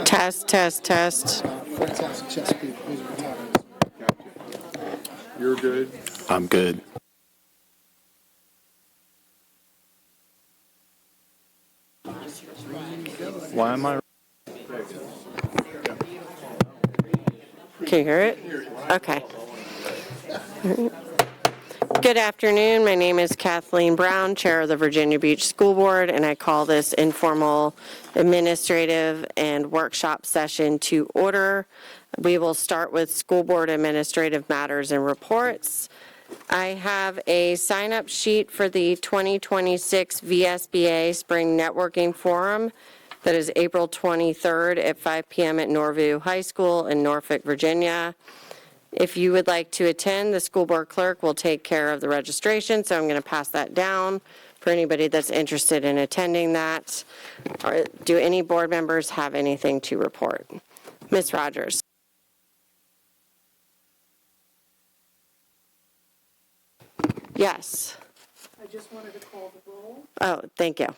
Test, test, test. Fantastic Chesapeake. Those are the topics. You're good. I'm good. Why am I? Can you hear it? Okay. Good afternoon. My name is Kathleen Brown, Chair of the Virginia Beach School Board, and I call this informal administrative and workshop session to order. We will start with school board administrative matters and reports. I have a sign-up sheet for the 2026 VSBA Spring Networking Forum that is April 23rd at 5 p.m. at Norview High School in Norfolk, Virginia. If you would like to attend, the school board clerk will take care of the registration, so I'm going to pass that down for anybody that's interested in attending that. Or do any board members have anything to report? Ms. Rogers. Yes. I just wanted to call the roll. Oh, thank you.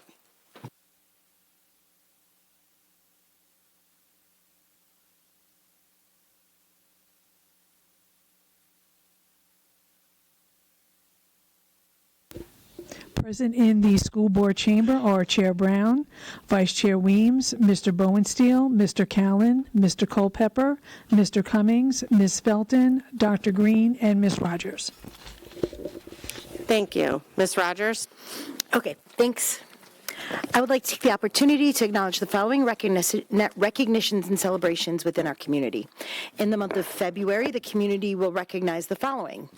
Present in the school board chamber are Chair Brown, Vice Chair Weems, Mr. Bowensteel, Mr. Callen, Mr. Culpepper, Mr. Cummings, Ms. Felton, Dr. Green, and Ms. Rogers. Thank you. Ms. Rogers? Okay, thanks. I would like to take the opportunity to acknowledge the following recognitions and celebrations within our community. In the month of February, the community will recognize the following: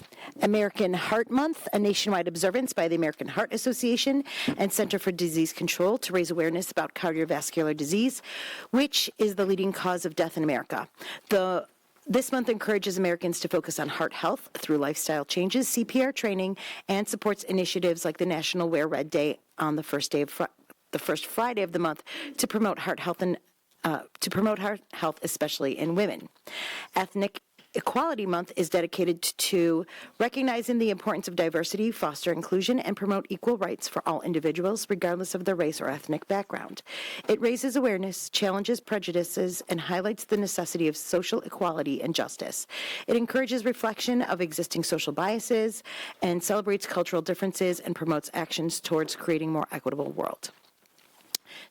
American Heart Month, a nationwide observance by the American Heart Association and Center for Disease Control to raise awareness about cardiovascular disease, which is the leading cause of death in America. This month encourages Americans to focus on heart health through lifestyle changes, CPR training, and supports initiatives like the National Wear Red Day on the first Friday of the month to promote heart health especially in women. Ethnic Equality Month is dedicated to recognizing the importance of diversity, foster inclusion, and promote equal rights for all individuals, regardless of their race or ethnic background. It raises awareness, challenges prejudices, and highlights the necessity of social equality and justice. It encourages reflection of existing social biases and celebrates cultural differences and promotes actions towards creating a more equitable world.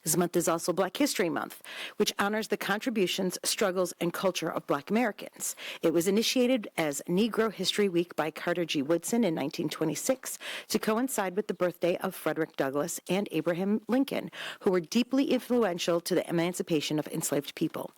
This month is also Black History Month, which honors the contributions, struggles, and culture of Black Americans. It was initiated as Negro History Week by Carter G. Woodson in 1926 to coincide with the birthday of Frederick Douglass and Abraham Lincoln, who were deeply influential to the emancipation of enslaved people.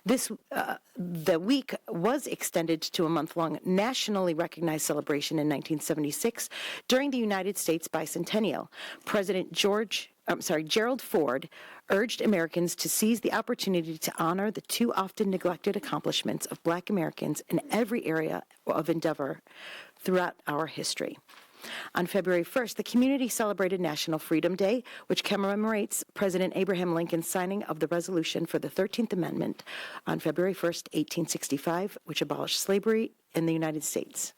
The week was extended to a month-long nationally recognized celebration in 1976 during the United States bicentennial. President Gerald Ford urged Americans to seize the opportunity to honor the too often neglected accomplishments of Black Americans in every area of endeavor throughout our history. On February 1st, the community celebrated National Freedom Day, which commemorates President Abraham Lincoln's signing of the resolution for the 13th Amendment on February 1st, 1865, which abolished slavery in the United States.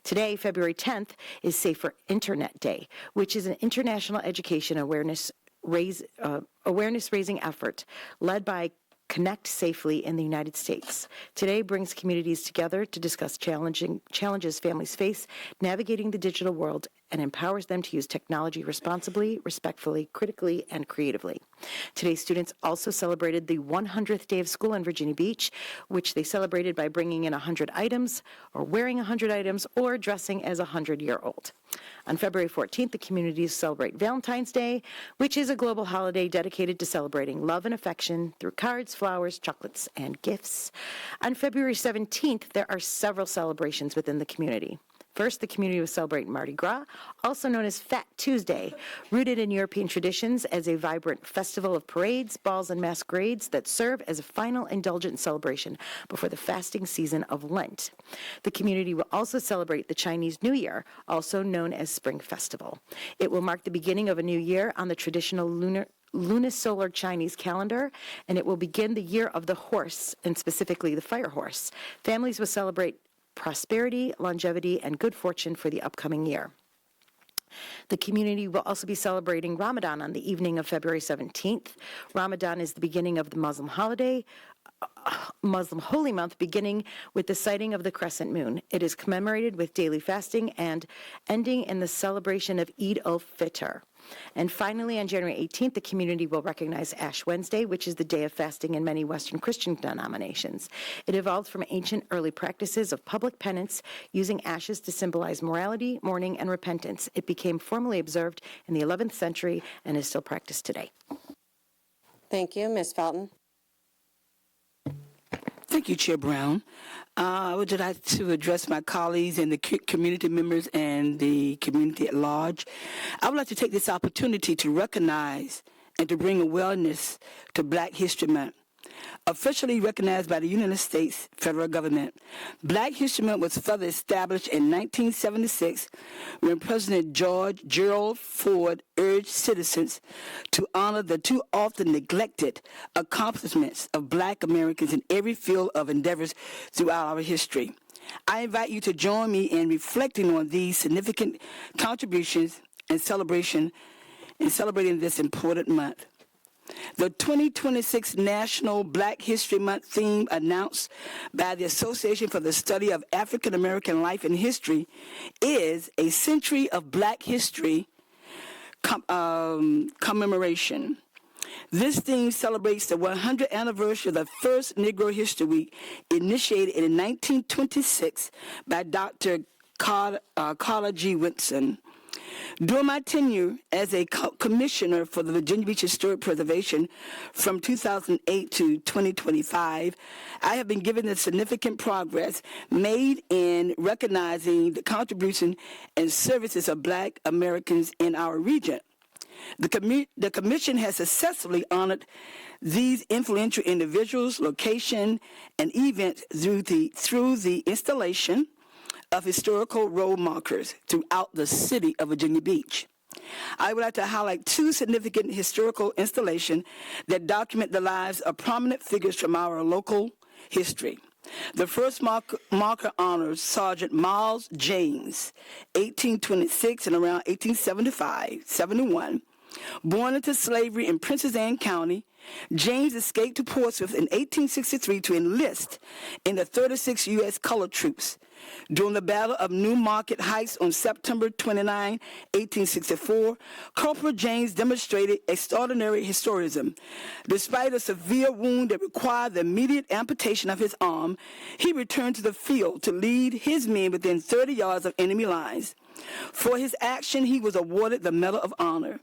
Today, February 10th, is Safer Internet Day, which is an international education awareness-raising effort led by Connect Safely in the United States. Today brings communities together to discuss challenges families face navigating the digital world and empowers them to use technology responsibly, respectfully, critically, and creatively. Today, students also celebrated the 100th day of school in Virginia Beach, which they celebrated by bringing in 100 items, or wearing 100 items, or dressing as a 100-year-old. On February 14th, the communities celebrate Valentine's Day, which is a global holiday dedicated to celebrating love and affection through cards, flowers, chocolates, and gifts. On February 17th, there are several celebrations within the community. First, the community will celebrate Mardi Gras, also known as Fat Tuesday, rooted in European traditions as a vibrant festival of parades, balls, and masquerades that serve as a final indulgent celebration before the fasting season of Lent. The community will also celebrate the Chinese New Year, also known as Spring Festival. It will mark the beginning of a new year on the traditional lunisolar Chinese calendar, and it will begin the year of the horse, and specifically the fire horse. Families will celebrate prosperity, longevity, and good fortune for the upcoming year. The community will also be celebrating Ramadan on the evening of February 17th. Ramadan is the beginning of the Muslim holy month, beginning with the sighting of the crescent moon. It is commemorated with daily fasting and ending in the celebration of Eid al-Fitr. And finally, on January 18th, the community will recognize Ash Wednesday, which is the day of fasting in many Western Christian denominations. It evolved from ancient early practices of public penance, using ashes to symbolize morality, mourning, and repentance. It became formally observed in the 11th century and is still practiced today. Thank you. Ms. Felton? Thank you, Chair Brown. I would like to address my colleagues and the community members and the community at large. I would like to take this opportunity to recognize and to bring awareness to Black History Month. Officially recognized by the United States federal government, Black History Month was further established in 1976 when President George Gerald Ford urged citizens to honor the too often neglected accomplishments of Black Americans in every field of endeavors throughout our history. I invite you to join me in reflecting on these significant contributions and celebrating this important month. The 2026 National Black History Month theme, announced by the Association for the Study of African American Life and History, is A Century of Black History Commemoration. This theme celebrates the 100th anniversary of the first Negro History Week, initiated in 1926 by Dr. Carter G. Woodson. During my tenure as a commissioner for the Virginia Beach Historic Preservation from 2008 to 2025, I have been given the significant progress made in recognizing the contribution and services of Black Americans in our region. The Commission has successfully honored these influential individuals, location, and events through the installation of historical road markers throughout the city of Virginia Beach. I would like to highlight two significant historical installations that document the lives of prominent figures from our local history. The first marker honors Sergeant Miles James, 1826 and around 1875-71. Born into slavery in Princess Anne County, James escaped to Portsmouth in 1863 to enlist in the 36th U.S. Colored Troops. During the Battle of New Market Heights on September 29, 1864, Corporal James demonstrated extraordinary heroism. Despite a severe wound that required the immediate amputation of his arm, he returned to the field to lead his men within 30 yards of enemy lines. For his action, he was awarded the Medal of Honor.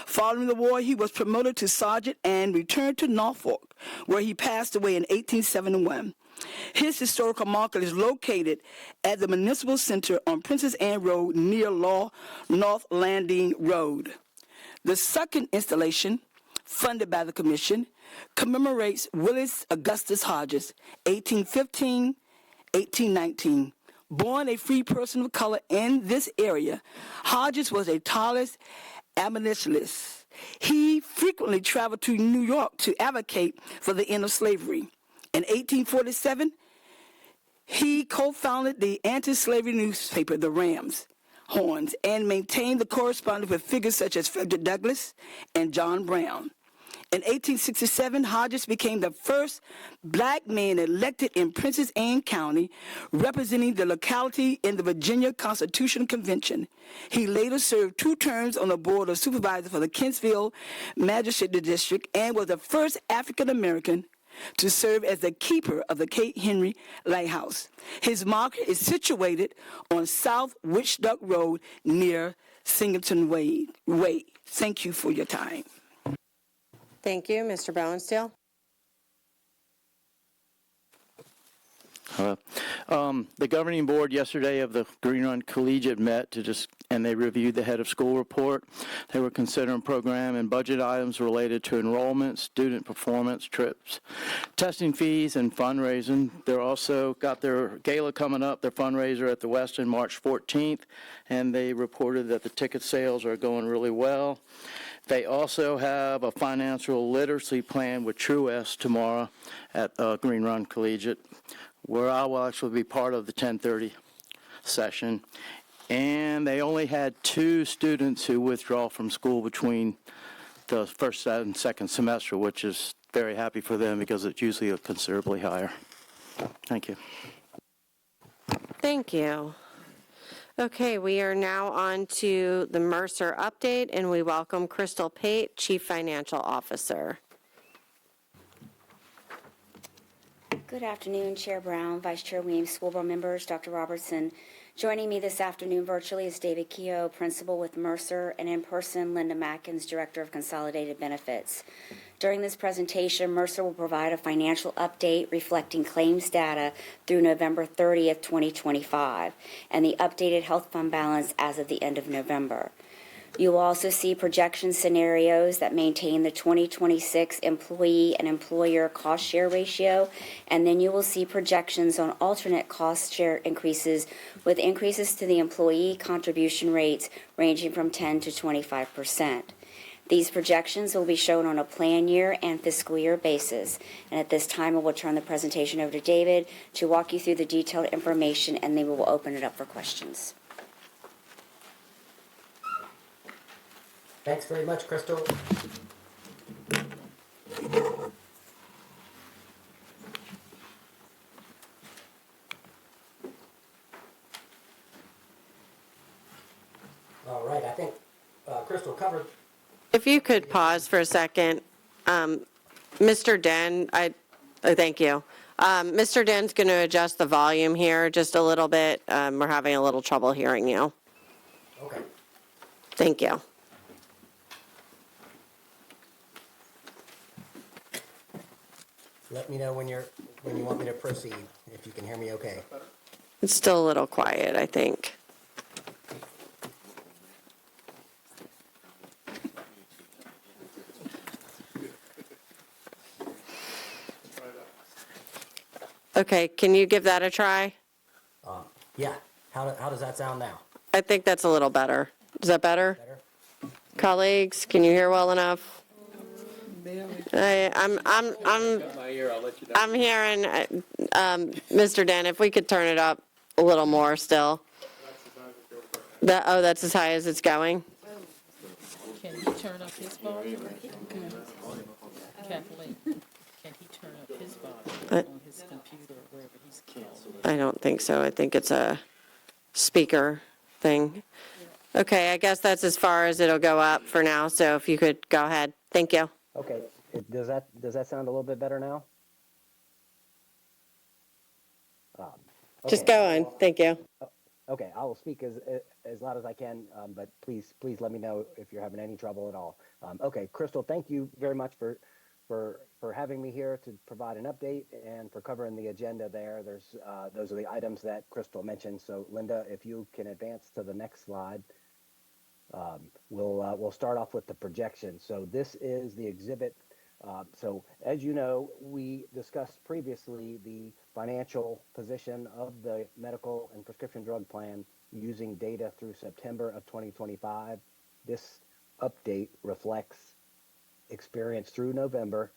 Following the war, he was promoted to sergeant and returned to Norfolk, where he passed away in 1871. His historical marker is located at the Municipal Center on Princess Anne Road near North Landing Road. The second installation, funded by the Commission, commemorates Willis Augustus Hodges, 1815-1819. Born a free person of color in this area, Hodges was a tireless abolitionist. He frequently traveled to New York to advocate for the end of slavery. In 1847, he co-founded the anti-slavery newspaper, The Rams Horns, and maintained the correspondence with figures such as Frederick Douglass and John Brown. In 1867, Hodges became the first Black man elected in Princess Anne County, representing the locality in the Virginia Constitutional Convention. He later served 2 terms on the Board of Supervisors for the Kentsville Magistrate District and was the first African American to serve as the keeper of the Cape Henry Lighthouse. His marker is situated on South Witch Duck Road near Singleton Way. Thank you for your time. Thank you. Mr. Bowenstiel? The governing board yesterday of the Green Run Collegiate met and they reviewed the head of school report. They were considering program and budget items related to enrollment, student performance, trips, testing fees, and fundraising. They're also got their gala coming up, their fundraiser at the Westin March 14th, and they reported that the ticket sales are going really well. They also have a financial literacy plan with TrueS tomorrow at Green Run Collegiate, where I will actually be part of the 10:30 session. And they only had 2 students who withdraw from school between the first and second semester, which is very happy for them because it's usually considerably higher. Thank you. Thank you. Okay, we are now on to the Mercer update, and we welcome Crystal Pate, Chief Financial Officer. Good afternoon, Chair Brown, Vice Chair Weems, school board members, Dr. Robertson. Joining me this afternoon virtually is David Keogh, Principal with Mercer, and in person, Linda Mackins, Director of Consolidated Benefits. During this presentation, Mercer will provide a financial update reflecting claims data through November 30th, 2025, and the updated health fund balance as of the end of November. You will also see projection scenarios that maintain the 2026 employee and employer cost share ratio, and then you will see projections on alternate cost share increases with increases to the employee contribution rates ranging from 10 to 25%. These projections will be shown on a plan year and fiscal year basis. And at this time, I will turn the presentation over to David to walk you through the detailed information, and then we will open it up for questions. Thanks very much, Crystal. All right, I think Crystal covered. If you could pause for a second. Mr. Den, thank you. Mr. Den's going to adjust the volume here just a little bit. We're having a little trouble hearing you. Okay. Thank you. Let me know when you want me to proceed, if you can hear me okay. It's still a little quiet, I think. Okay, can you give that a try? Yeah. How does that sound now? I think that's a little better. Is that better? Better? Colleagues, can you hear well enough? I'm hearing, Mr. Den, if we could turn it up a little more still. That's as high as it's going? Can he turn up his volume? Kathleen, can he turn up his volume on his computer or wherever he's connected? I don't think so. I think it's a speaker thing. Okay, I guess that's as far as it'll go up for now, so if you could go ahead. Thank you. Okay. Does that sound a little bit better now? Just go on. Thank you. Okay, I will speak as loud as I can, but please let me know if you're having any trouble at all. Okay, Crystal, thank you very much for having me here to provide an update and for covering the agenda there. Those are the items that Crystal mentioned. So Linda, if you can advance to the next slide, we'll start off with the projection. So this is the exhibit. So as you know, we discussed previously the financial position of the medical and prescription drug plan using data through September of 2025. This update reflects experience through November,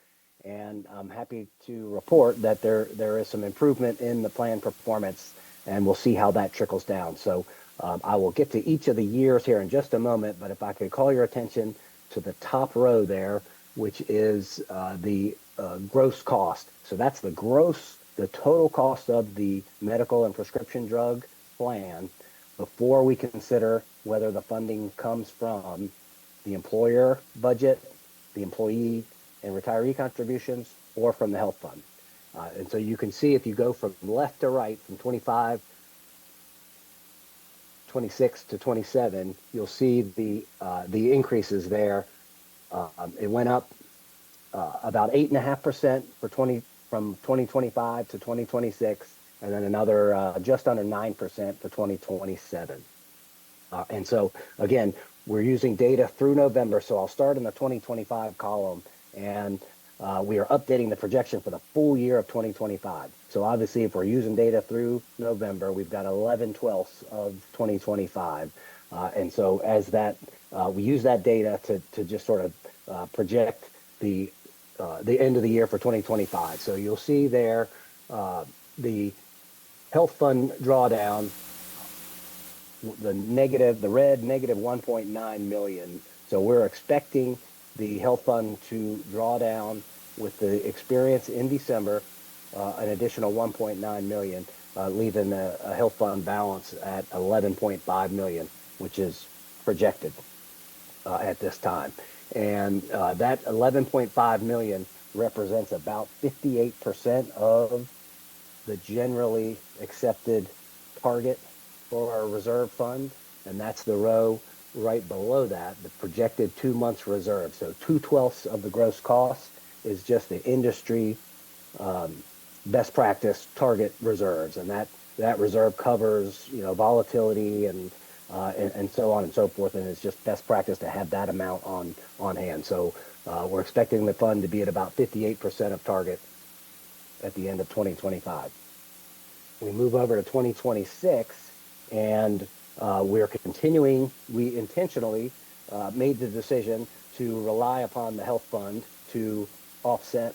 and I'm happy to report that there is some improvement in the plan performance, and we'll see how that trickles down. So I will get to each of the years here in just a moment, but if I could call your attention to the top row there, which is the gross cost. So that's the total cost of the medical and prescription drug plan before we consider whether the funding comes from the employer budget, the employee and retiree contributions, or from the health fund. And so you can see if you go from left to right, from 25, 26 to 27, you'll see the increases there. It went up about 8.5% from 2025 to 2026, and then another just under 9% for 2027. And so again, we're using data through November. So I'll start in the 2025 column, and we are updating the projection for the full year of 2025. So obviously, if we're using data through November, we've got 11/12 of 2025. And so as that, we use that data to just sort of project the end of the year for 2025. So you'll see there the health fund drawdown the red negative 1.9 million. So we're expecting the health fund to draw down with the experience in December, an additional 1.9 million, leaving a health fund balance at 11.5 million, which is projected at this time. And that 11.5 million represents about 58% of the generally accepted target for our reserve fund, and that's the row right below that, the projected 2 months reserve. So 2/12 of the gross cost is just the industry best practice target reserves, and that reserve covers volatility and so on and so forth, and it's just best practice to have that amount on hand. So we're expecting the fund to be at about 58% of target at the end of 2025. We move over to 2026, and we're continuing. We intentionally made the decision to rely upon the health fund to offset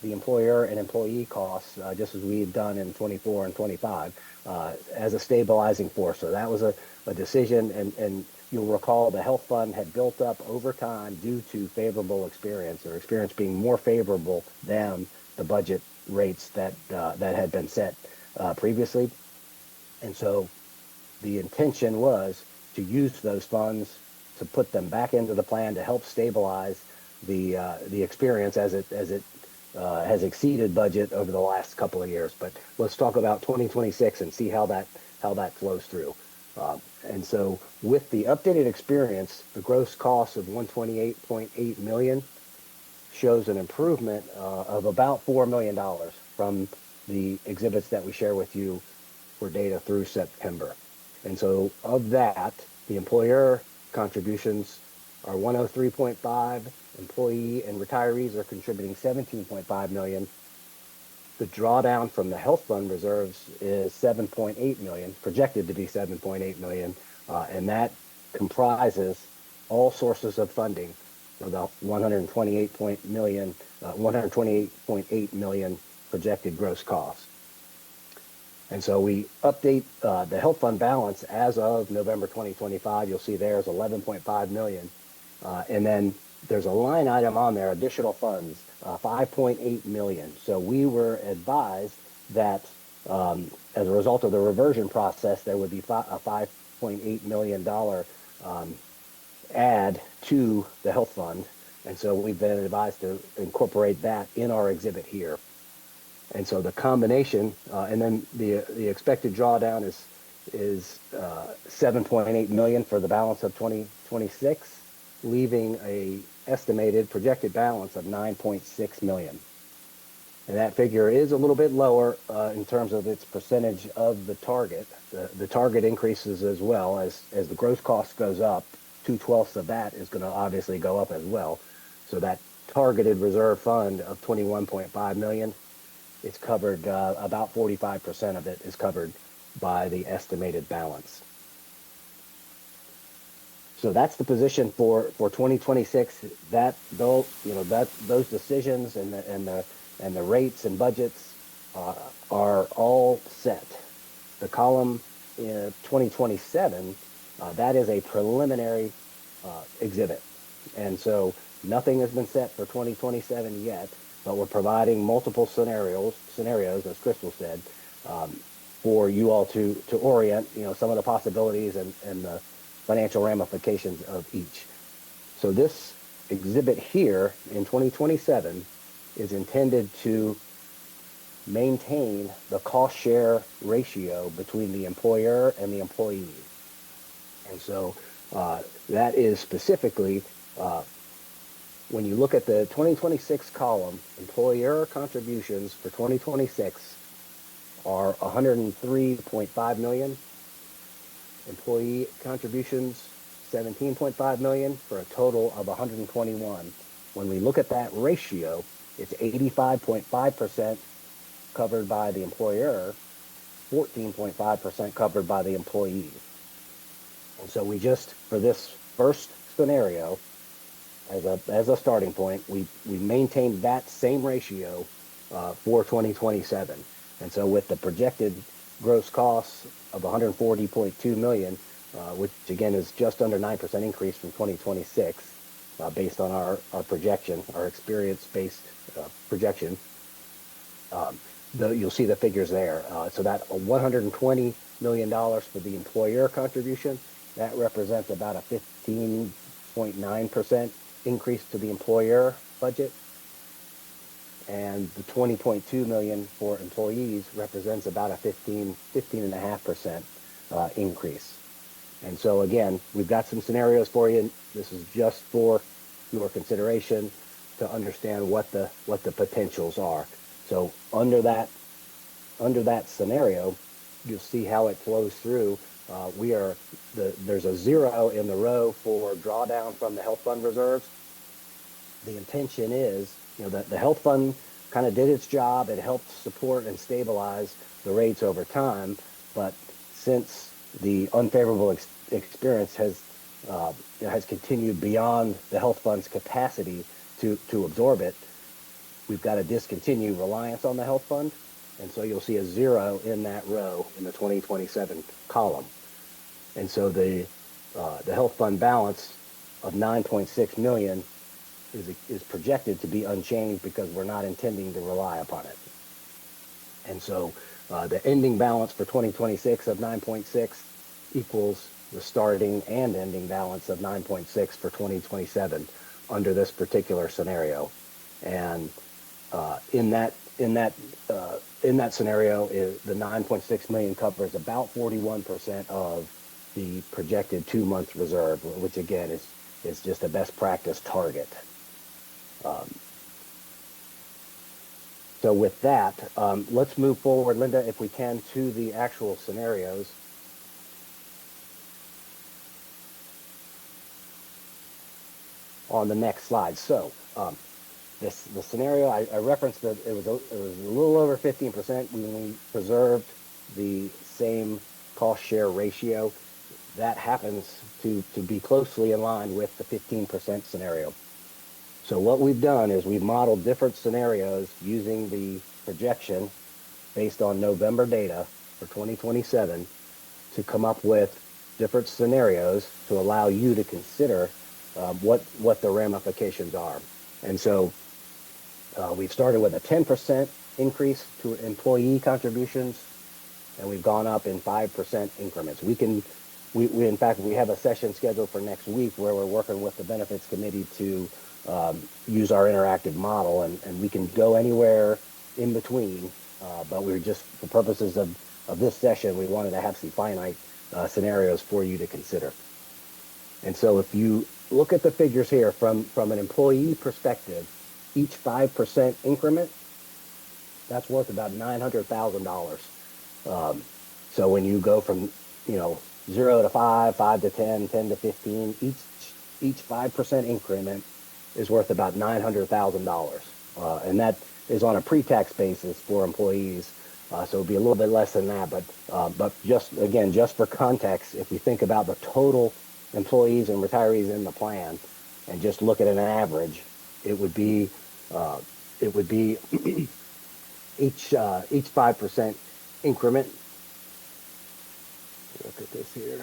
the employer and employee costs, just as we've done in 24 and 25, as a stabilizing force. So that was a decision, and you'll recall the health fund had built up over time due to favorable experience, or experience being more favorable than the budget rates that had been set previously. And so the intention was to use those funds to put them back into the plan to help stabilize the experience as it has exceeded budget over the last couple of years. But let's talk about 2026 and see how that flows through. And so with the updated experience, the gross cost of 128.8 million shows an improvement of about $4 million from the exhibits that we share with you for data through September. And so of that, the employer contributions are 103.5, employee and retirees are contributing 17.5 million. The drawdown from the health fund reserves is 7.8 million, projected to be 7.8 million, and that comprises all sources of funding for the 128.8 million projected gross cost. And so we update the health fund balance as of November 2025. You'll see there's 11.5 million. And then there's a line item on there, additional funds, 5.8 million. So we were advised that as a result of the reversion process, there would be a $5.8 million add to the health fund. And so we've been advised to incorporate that in our exhibit here. And so the combination, and then the expected drawdown is 7.8 million for the balance of 2026, leaving a estimated projected balance of 9.6 million. And that figure is a little bit lower in terms of its percentage of the target. The target increases as well as the gross cost goes up. 2/12 of that is going to obviously go up as well. So that targeted reserve fund of 21.5 million, it's covered, about 45% of it is covered by the estimated balance. So that's the position for 2026. Those decisions and the rates and budgets are all set. The column in 2027, that is a preliminary exhibit, and so nothing has been set for 2027 yet. But we're providing multiple scenarios, as Crystal said, for you all to orient, some of the possibilities and the financial ramifications of each. So this exhibit here in 2027 is intended to maintain the cost share ratio between the employer and the employee. And so that is specifically, when you look at the 2026 column, employer contributions for 2026 are 103.5 million. Employee contributions, 17.5 million, for a total of 121. When we look at that ratio, it's 85.5% covered by the employer, 14.5% covered by the employee. And so we just, for this first scenario, as a starting point, we maintained that same ratio for 2027. And so with the projected gross costs of 140.2 million, which again is just under 9% increase from 2026, based on our projection, our experience-based projection. You'll see the figures there. So that $120 million for the employer contribution, that represents about a 15.9% increase to the employer budget. And the 20.2 million for employees represents about a 15.5% increase. And so again, we've got some scenarios for you. This is just for your consideration to understand what the potentials are. So under that scenario, you'll see how it flows through. There's a 0 in the row for drawdown from the health fund reserves. The intention is, that the health fund kind of did its job. It helped support and stabilize the rates over time. But since the unfavorable experience has continued beyond the health fund's capacity to absorb it, we've got to discontinue reliance on the health fund. And so you'll see a 0 in that row in the 2027 column. And so the health fund balance of 9.6 million is projected to be unchanged because we're not intending to rely upon it. And so the ending balance for 2026 of 9.6 equals the starting and ending balance of 9.6 for 2027 under this particular scenario. And in that scenario, the 9.6 million covers about 41% of the projected 2-month reserve, which again is just a best practice target. So with that, let's move forward, Linda, if we can, to the actual scenarios. On the next slide. So the scenario I referenced that it was a little over 15% when we preserved the same cost share ratio. That happens to be closely in line with the 15% scenario. So what we've done is we've modeled different scenarios using the projection based on November data for 2027 to come up with different scenarios to allow you to consider what the ramifications are. And so we've started with a 10% increase to employee contributions, and we've gone up in 5% increments. We in fact, we have a session scheduled for next week where we're working with the benefits committee to use our interactive model, and we can go anywhere in between, but we're just, for purposes of this session, we wanted to have some finite scenarios for you to consider. And so if you look at the figures here from an employee perspective, each 5% increment, that's worth about $900,000. So when you go from 0 to 5, 5 to 10, 10 to 15, each 5% increment is worth about $900,000, and that is on a pre-tax basis for employees. So it'll be a little bit less than that, but just for context, if we think about the total employees and retirees in the plan, and just look at an average, it would be each 5% increment. Look at this here.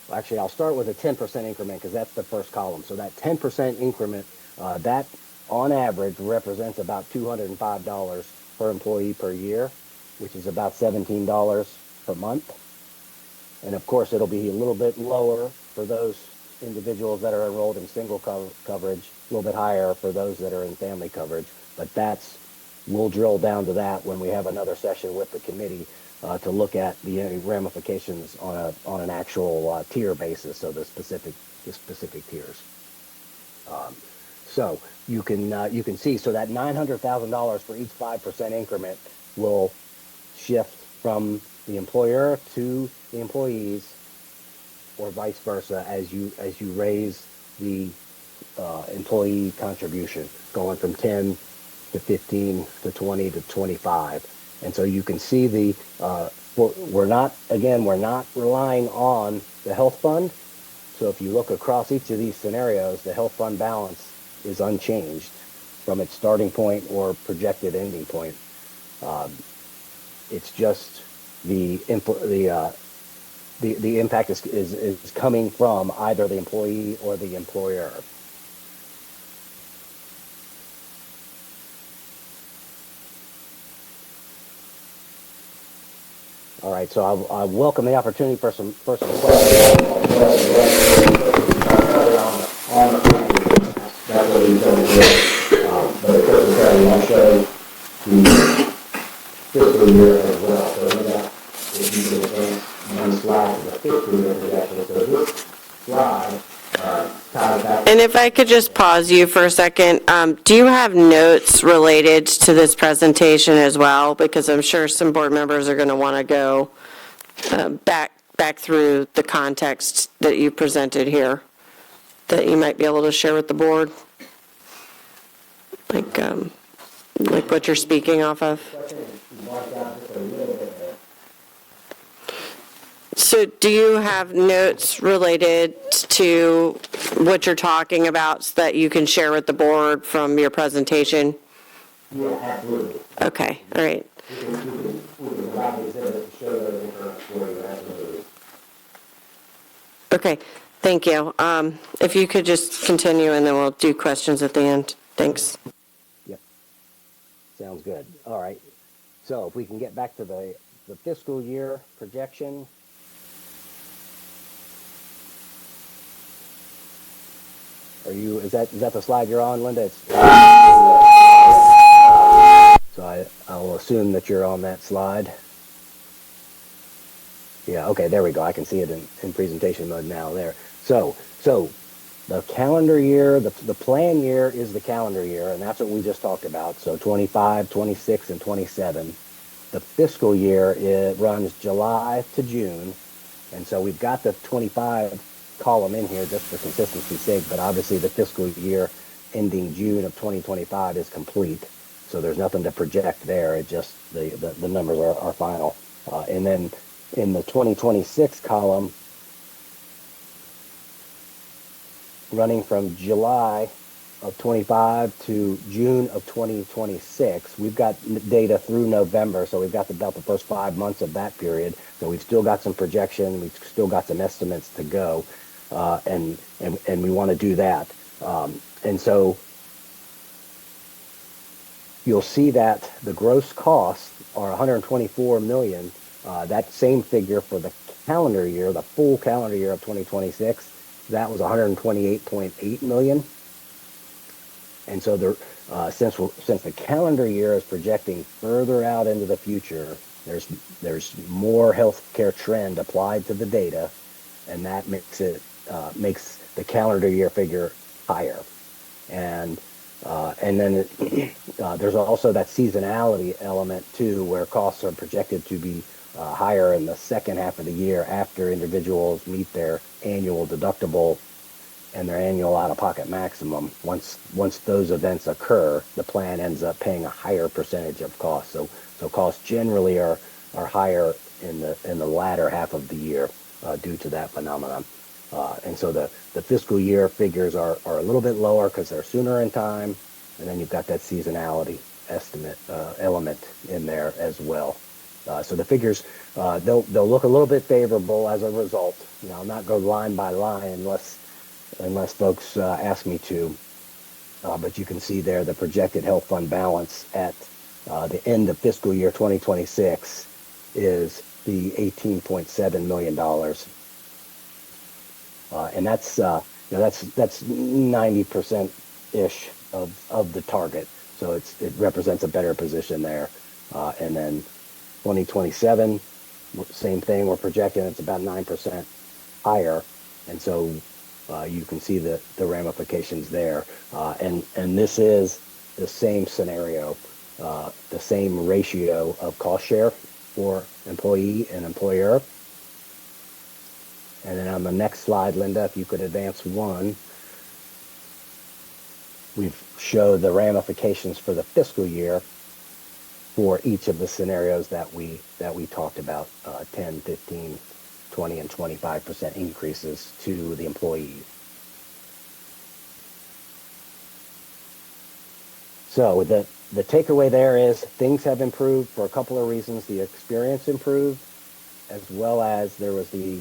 Well, actually, I'll start with a 10% increment because that's the first column. So that 10% increment, that on average represents about $205 per employee per year, which is about $17 per month. And of course, it'll be a little bit lower for those individuals that are enrolled in single coverage, a little bit higher for those that are in family coverage. But we'll drill down to that when we have another session with the committee to look at the ramifications on an actual tier basis, so the specific tiers. So you can see, so that $900,000 for each 5% increment will shift from the employer to the employees, or vice versa, as you raise the employee contribution, going from 10 to 15 to 20 to 25. And so you can see we're not relying on the health fund. So if you look across each of these scenarios, the health fund balance is unchanged from its starting point or projected ending point. It's just the the impact is coming from either the employee or the employer. All right, so I welcome the opportunity for some questions. That's what we've done here. But first of all, I'll show the fiscal year as well. So if you can advance one slide to the fiscal year projection. So this slide ties back. And if I could just pause you for a second, do you have notes related to this presentation as well? Because I'm sure some board members are going to want to go back through the context that you presented here that you might be able to share with the board, like what you're speaking off of. So do you have notes related to what you're talking about so that you can share with the board from your presentation? Yeah, absolutely. Okay, all right. We can provide the exhibit to show those different stories, absolutely. Okay, thank you. If you could just continue, and then we'll do questions at the end. Thanks. Yep. Sounds good. All right. So if we can get back to the fiscal year projection. Is that the slide you're on, Linda? So I'll assume that you're on that slide. Yeah, okay, there we go. I can see it in presentation mode now there. So the calendar year, the plan year is the calendar year, and that's what we just talked about. So 25, 26, and 27. The fiscal year, it runs July to June, and so we've got the 25 column in here just for consistency's sake, but obviously the fiscal year ending June of 2025 is complete, so there's nothing to project there. It just the numbers are final. And then in the 2026 column, running from July of 25 to June of 2026, we've got data through November, so we've got about the first 5 months of that period. So we've still got some projection, we've still got some estimates to go, and we want to do that. And so you'll see that the gross costs are 124 million. That same figure for the calendar year, the full calendar year of 2026, that was 128.8 million. And so since the calendar year is projecting further out into the future, there's more healthcare trend applied to the data, and that makes the calendar year figure higher. And then there's also that seasonality element too, where costs are projected to be higher in the second half of the year after individuals meet their annual deductible and their annual out-of-pocket maximum. Once those events occur, the plan ends up paying a higher percentage of costs. So costs generally are higher in the latter half of the year due to that phenomenon. And so the fiscal year figures are a little bit lower because they're sooner in time, and then you've got that seasonality estimate element in there as well. So the figures, they'll look a little bit favorable as a result. I'll not go line by line unless folks ask me to. But you can see there the projected health fund balance at the end of fiscal year 2026 is the $18.7 million. And that's 90% ish of the target. So it represents a better position there. And then 2027, same thing. We're projecting it's about 9% higher, and so you can see the ramifications there. And this is the same scenario, the same ratio of cost share for employee and employer. And then on the next slide, Linda, if you could advance one, we've showed the ramifications for the fiscal year for each of the scenarios that we talked about, 10, 15, 20, and 25% increases to the employee. So the takeaway there is things have improved for a couple of reasons. The experience improved, as well as there was the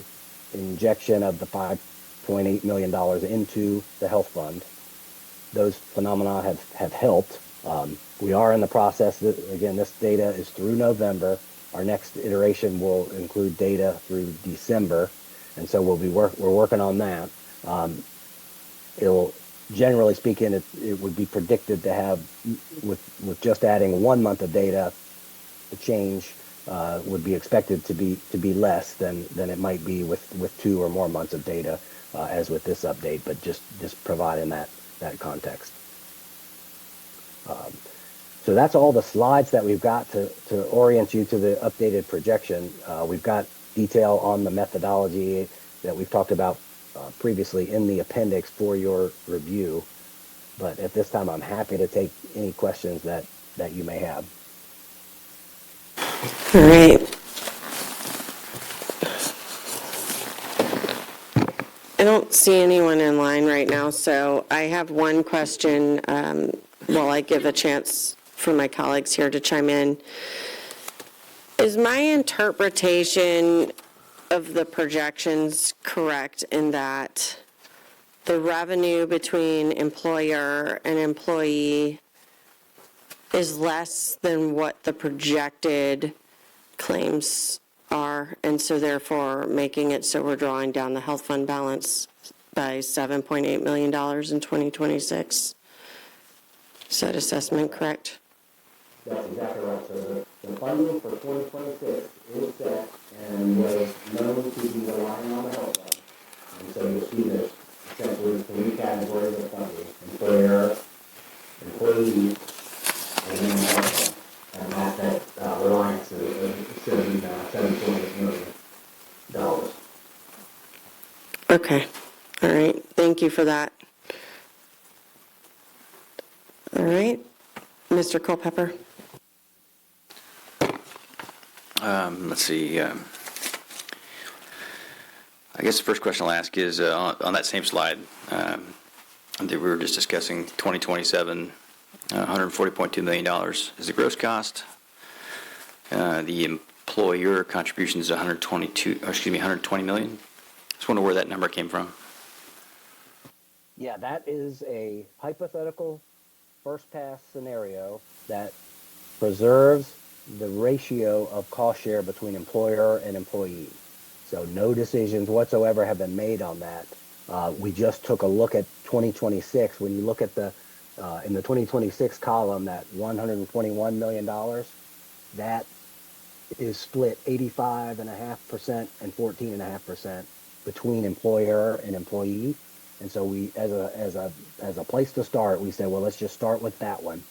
injection of the $5.8 million into the health fund. Those phenomena have helped. We are in the process. Again, this data is through November. Our next iteration will include data through December, and so we're working on that. It'll, generally speaking, it would be predicted to have, with just adding 1 month of data, the change would be expected to be less than it might be with 2 or more months of data, as with this update. But just providing that context. So that's all the slides that we've got to orient you to the updated projection. We've got detail on the methodology that we've talked about previously in the appendix for your review. But at this time, I'm happy to take any questions that you may have. All right. I don't see anyone in line right now, so I have one question while I give a chance for my colleagues here to chime in. Is my interpretation of the projections correct in that the revenue between employer and employee is less than what the projected claims are, and so therefore making it so we're drawing down the health fund balance by $7.8 million in 2026? Is that assessment correct? That's exactly right. So the funding for 2026 is set and was known to be relying on the health fund. And so you'll see there's essentially 3 categories of funding: employer, employee, and then health fund. And that reliance is $7.8 million. Okay. All right. Thank you for that. All right. Mr. Culpepper. Let's see. I guess the first question I'll ask is on that same slide that we were just discussing, 2027, $140.2 million is the gross cost. The employer contribution is $120 million. Just wonder where that number came from. Yeah, that is a hypothetical first pass scenario that preserves the ratio of cost share between employer and employee. So no decisions whatsoever have been made on that. We just took a look at 2026. When you look at the in the 2026 column, that $121 million, that is split 85.5% and 14.5% between employer and employee. And so we, as a place to start, we said, well, let's just start with that one.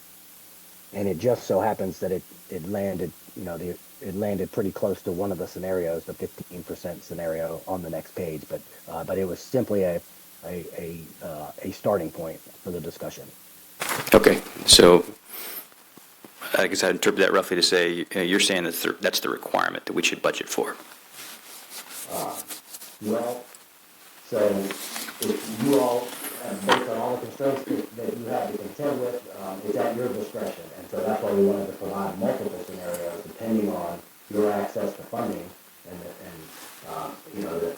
And it just so happens that it landed, it landed pretty close to one of the scenarios, the 15% scenario on the next page. But it was simply a starting point for the discussion. Okay, so I guess I'd interpret that roughly to say you're saying that's the requirement that we should budget for. Well, so if you all, based on all the constraints that you have to contend with, it's at your discretion. And so that's why we wanted to provide multiple scenarios depending on your access to funding and the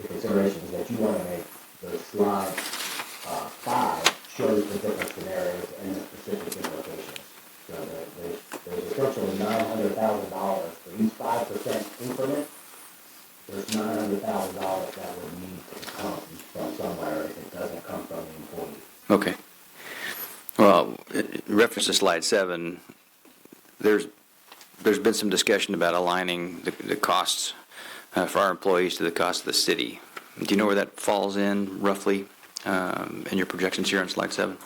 considerations that you want to make. The slide 5 shows the different scenarios and the specific implications. So there's essentially $900,000 for each 5% increment. There's $900,000 that would need to come from somewhere if it doesn't come from the employee. Okay. Well, in reference to slide 7, there's been some discussion about aligning the costs for our employees to the cost of the city. Do you know where that falls in roughly in your projections here on slide 7?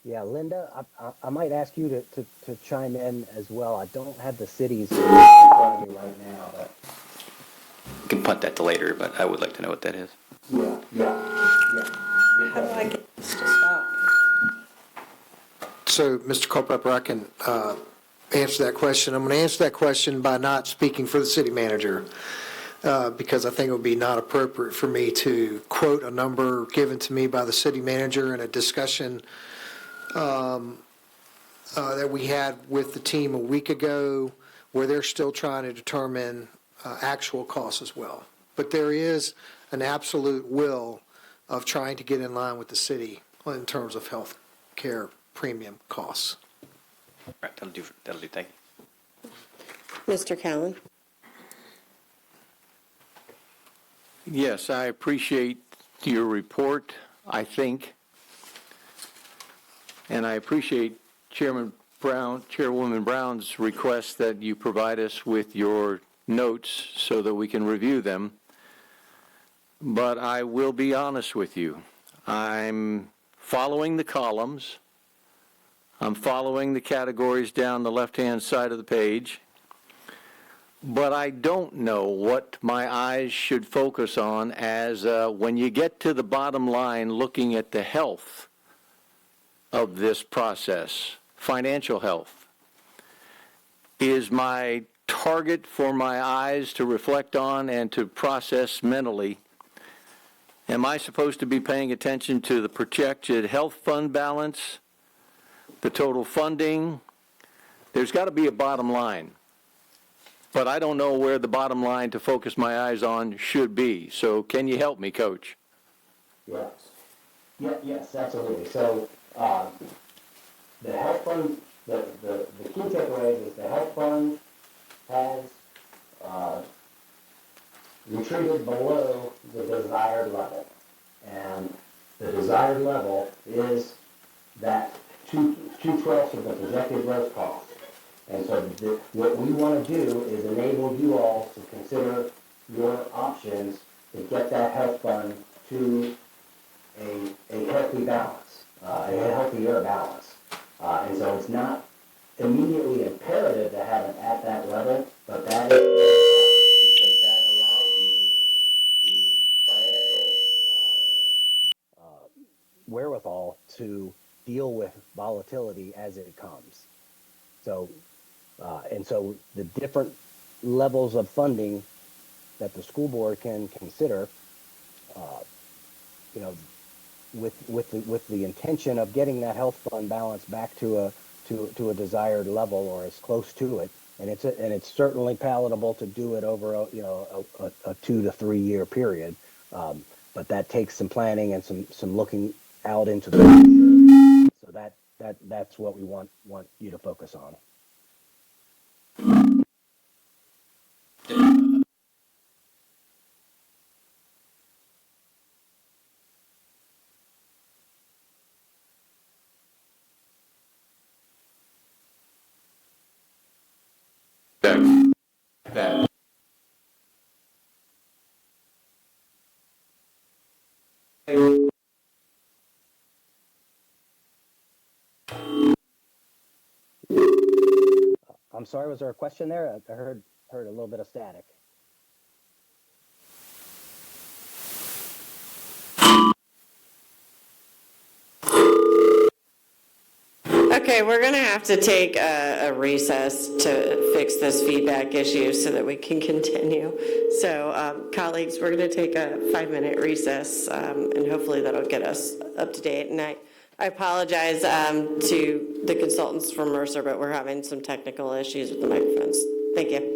Yeah, Linda, I might ask you to chime in as well. I don't have the cities in front of me right now, but You can punt that to later, but I would like to know what that is. yeah. How do I get this to stop? So, Mr. Culpepper, I can answer that question. I'm going to answer that question by not speaking for the city manager, because I think it would be not appropriate for me to quote a number given to me by the city manager in a discussion that we had with the team a week ago, where they're still trying to determine actual costs as well. But there is an absolute will of trying to get in line with the city in terms of health care premium costs. All right, that'll do, thank you. Mr. Callen? Yes, I appreciate your report, I think. And I appreciate Chairwoman Brown's request that you provide us with your notes so that we can review them. But I will be honest with you. I'm following the columns. I'm following the categories down the left-hand side of the page. But I don't know what my eyes should focus on as when you get to the bottom line looking at the health of this process, financial health. Is my target for my eyes to reflect on and to process mentally, am I supposed to be paying attention to the projected health fund balance, the total funding? There's got to be a bottom line. But I don't know where the bottom line to focus my eyes on should be. So can you help me, Coach? Yes. Yes, absolutely. So the health fund, the key takeaway is the health fund has retreated below the desired level. And the desired level is that 2/12 of the projected gross cost. And so what we want to do is enable you all to consider your options to get that health fund to a healthy balance, a healthier balance. And so it's not immediately imperative to have it at that level, but that is because that allows you the financial wherewithal to deal with volatility as it comes. So, and so the different levels of funding that the school board can consider, you know, with the intention of getting that health fund balance back to a desired level or as close to it, and it's certainly palatable to do it over a 2 to 3 year period, but that takes some planning and some looking out into the future. So that's what we want you to focus on. That. I'm sorry, was there a question there? I heard a little bit of static. Okay, we're going to have to take a recess to fix this feedback issue so that we can continue. So, colleagues, we're going to take a 5-minute recess, and hopefully that'll get us up to date. And I apologize to the consultants from Mercer, but we're having some technical issues with the microphones. Thank you.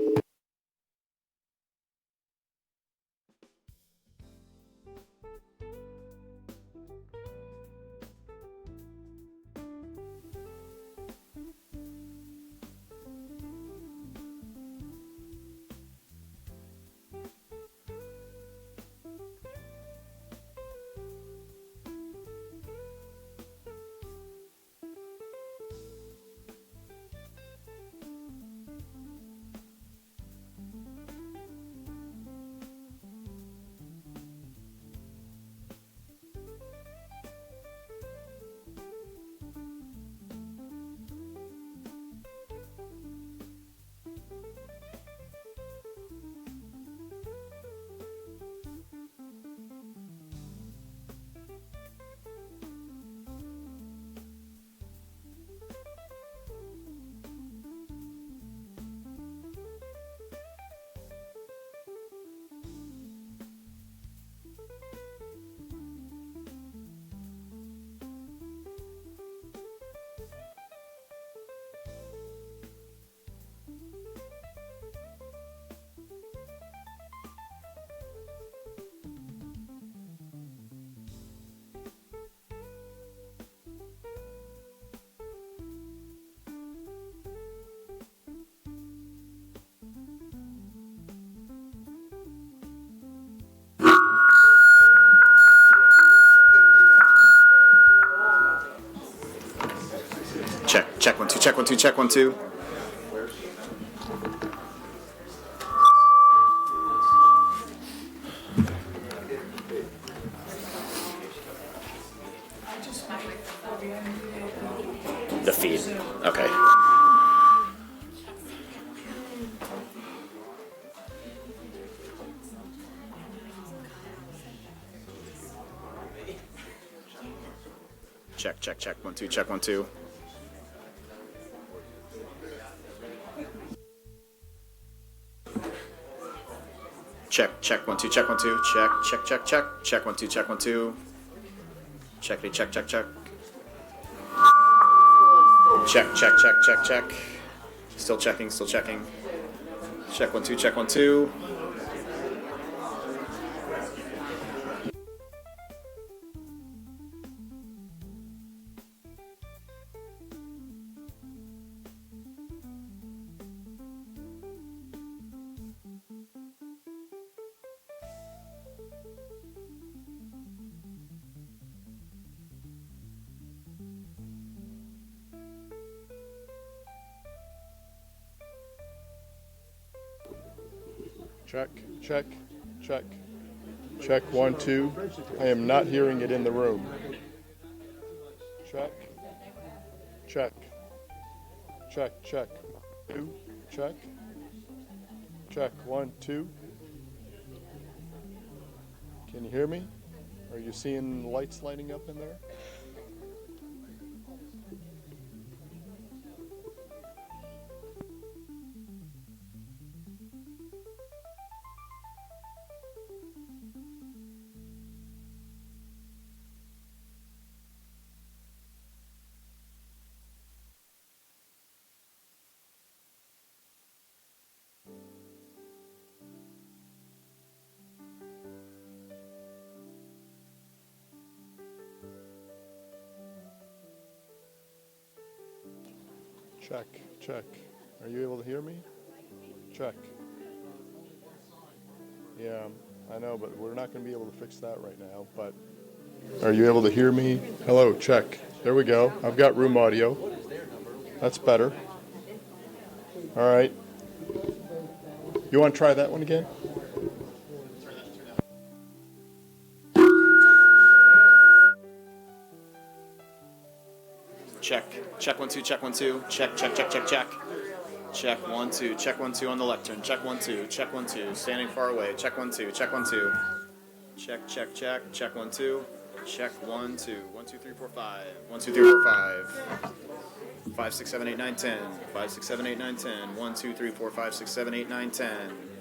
Check 1 2 check 1 2 check 1 2. The feed. Okay. Check 1 2 check 1 2. Check 1 2 check 1 2 check 1 2 check 1 2 check. Still checking. Check 1 2 check 1 2. Check 1 2. I am not hearing it in the room. Check 2. Check 1 2. Can you hear me? Are you seeing lights lighting up in there? Check. Are you able to hear me? Check. Yeah, I know, but we're not going to be able to fix that right now. But are you able to hear me? Hello, check. There we go. I've got room audio. That's better. All right. You want to try that one again? Check 1 2 check 1 2 check. Check 1 2 check 1 2 on the lectern. Check 1 2 check 1 2 standing far away. Check 1 2 check 1 2. Check 1 2 check 1 2 1 2 3 4 5 1 2 3 4 5 5 6 7 8 9 10 5 6 7 8 9 10 1 2 3 4 5 6 7 8 9 10.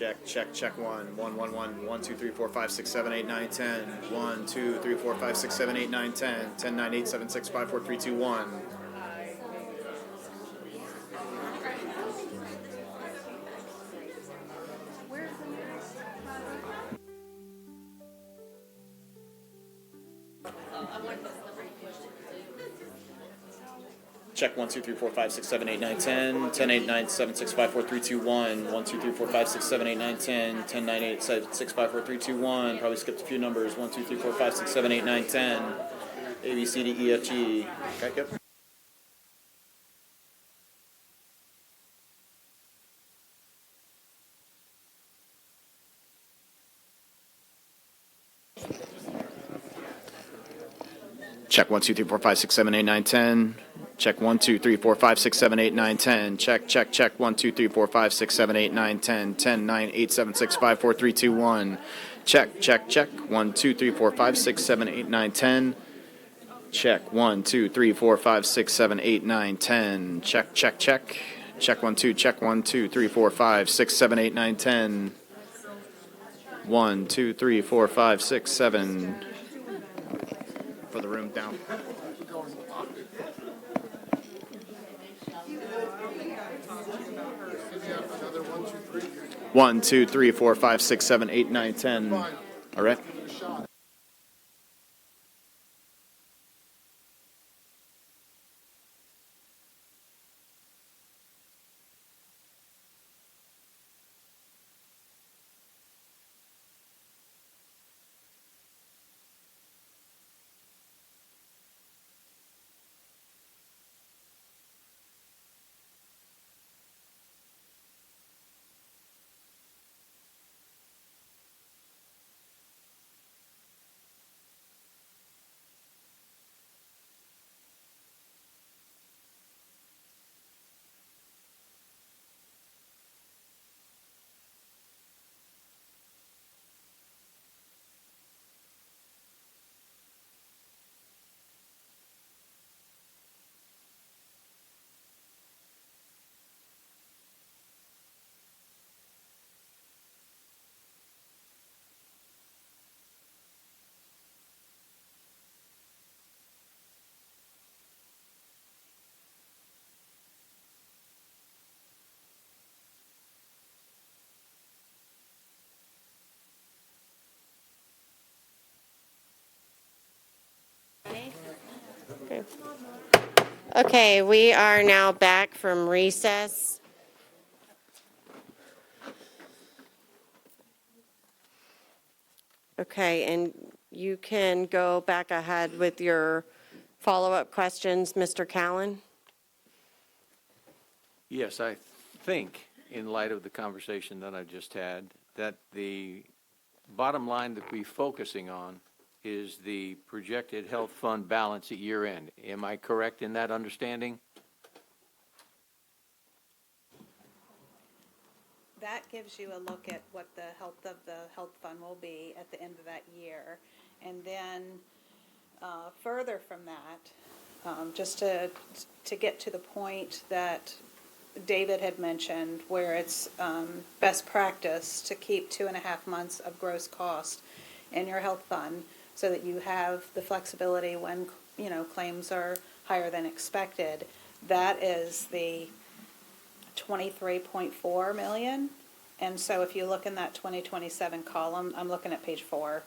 Check 1 1 1 1 1 2 3 4 5 6 7 8 9 10 1 2 3 4 5 6 7 8 9 10 10 9 8 7 6 5 4 3 2 1. Check 1 2 3 4 5 6 7 8 9 10 10 8 9 7 6 5 4 3 2 1 1 2 3 4 5 6 7 8 9 10 10 9 8 7 6 5 4 3 2 1. Probably skipped a few numbers. 1 2 3 4 5 6 7 8 9 10 A B C D E F G. Okay, yep. Check 1 2 3 4 5 6 7 8 9 10. Check 1 2 3 4 5 6 7 8 9 10. Check 1 2 3 4 5 6 7 8 9 10 10 9 8 7 6 5 4 3 2 1. Check 1 2 3 4 5 6 7 8 9 10. Check 1 2 3 4 5 6 7 8 9 10. Check 1 2 check 1 2 3 4 5 6 7 8 9 10. 1 2 3 4 5 6 7. For the room down. One, two, three, four, five, six, seven, 8, 9, 10. All right. Okay, we are now back from recess. Okay, and you can go back ahead with your follow-up questions, Mr. Callen. Yes, I think, in light of the conversation that I just had, that the bottom line that we're focusing on is the projected health fund balance at year end. Am I correct in that understanding? That gives you a look at what the health of the health fund will be at the end of that year. And then further from that, just to get to the point that David had mentioned, where it's best practice to keep 2.5 months of gross cost in your health fund so that you have the flexibility when, claims are higher than expected. That is the 23.4 million. And so if you look in that 2027 column, I'm looking at page 4.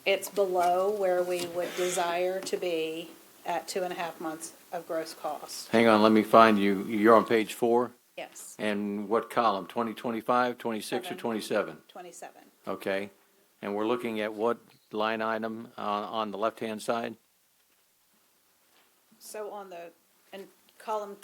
It's below where we would desire to be at 2.5 months of gross cost. Hang on, let me find you. You're on page 4? Yes. And what column, 2025, 26, or 27? 27. Okay. And we're looking at what line item on the left-hand side? So on the column,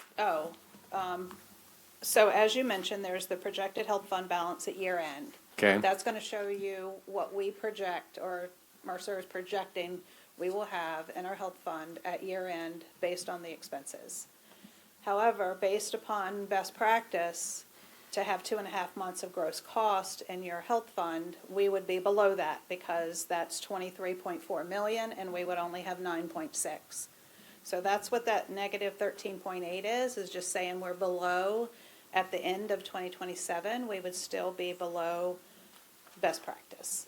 so as you mentioned, there's the projected health fund balance at year end. Okay. That's going to show you what we project, or Mercer is projecting we will have in our health fund at year end based on the expenses. However, based upon best practice, to have 2.5 months of gross cost in your health fund, we would be below that because that's 23.4 million and we would only have 9.6. So that's what that negative 13.8 is just saying we're below at the end of 2027, we would still be below best practice.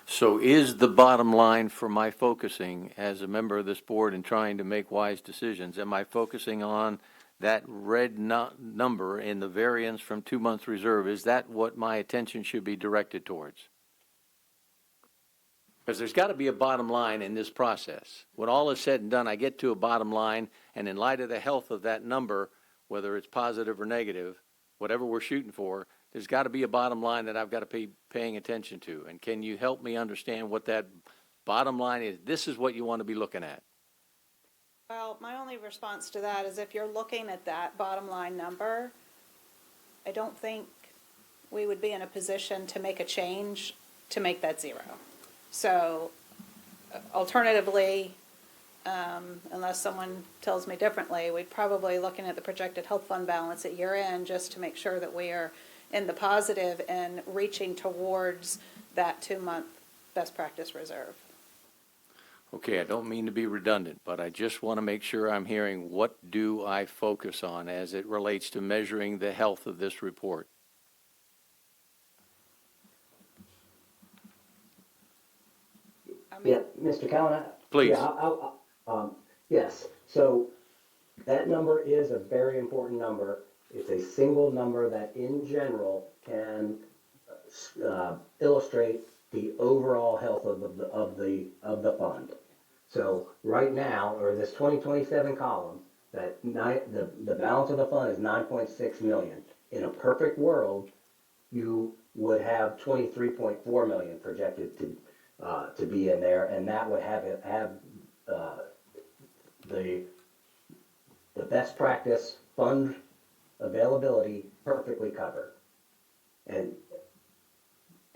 So is the bottom line for my focusing as a member of this board and trying to make wise decisions, am I focusing on that red number in the variance from 2 months reserve? Is that what my attention should be directed towards? Because there's got to be a bottom line in this process. When all is said and done, I get to a bottom line, and in light of the health of that number, whether it's positive or negative, whatever we're shooting for, there's got to be a bottom line that I've got to be paying attention to. And can you help me understand what that bottom line is? This is what you want to be looking at. Well, my only response to that is if you're looking at that bottom line number, I don't think we would be in a position to make a change to make that 0. So alternatively, unless someone tells me differently, we'd probably looking at the projected health fund balance at year end just to make sure that we are in the positive and reaching towards that 2-month best practice reserve. Okay, I don't mean to be redundant, but I just want to make sure I'm hearing what do I focus on as it relates to measuring the health of this report? Yeah, Mr. Callen. Please. Yeah, yes. So that number is a very important number. It's a single number that, in general, can illustrate the overall health of the fund. So right now, or this 2027 column, the balance of the fund is 9.6 million. In a perfect world, you would have 23.4 million projected to be in there, and that would have the best practice fund availability perfectly covered. And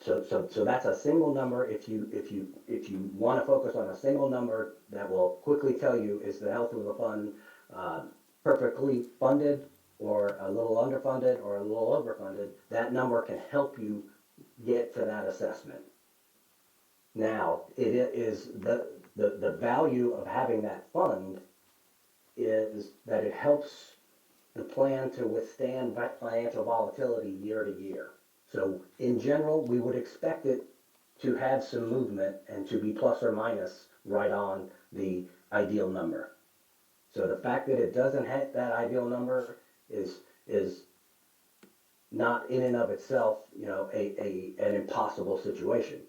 so that's a single number. If you want to focus on a single number that will quickly tell you is the health of the fund perfectly funded or a little underfunded or a little overfunded, that number can help you get to that assessment. Now, it is the value of having that fund is that it helps the plan to withstand financial volatility year to year. So in general, we would expect it to have some movement and to be plus or minus right on the ideal number. So the fact that it doesn't hit that ideal number is not in and of itself, an impossible situation.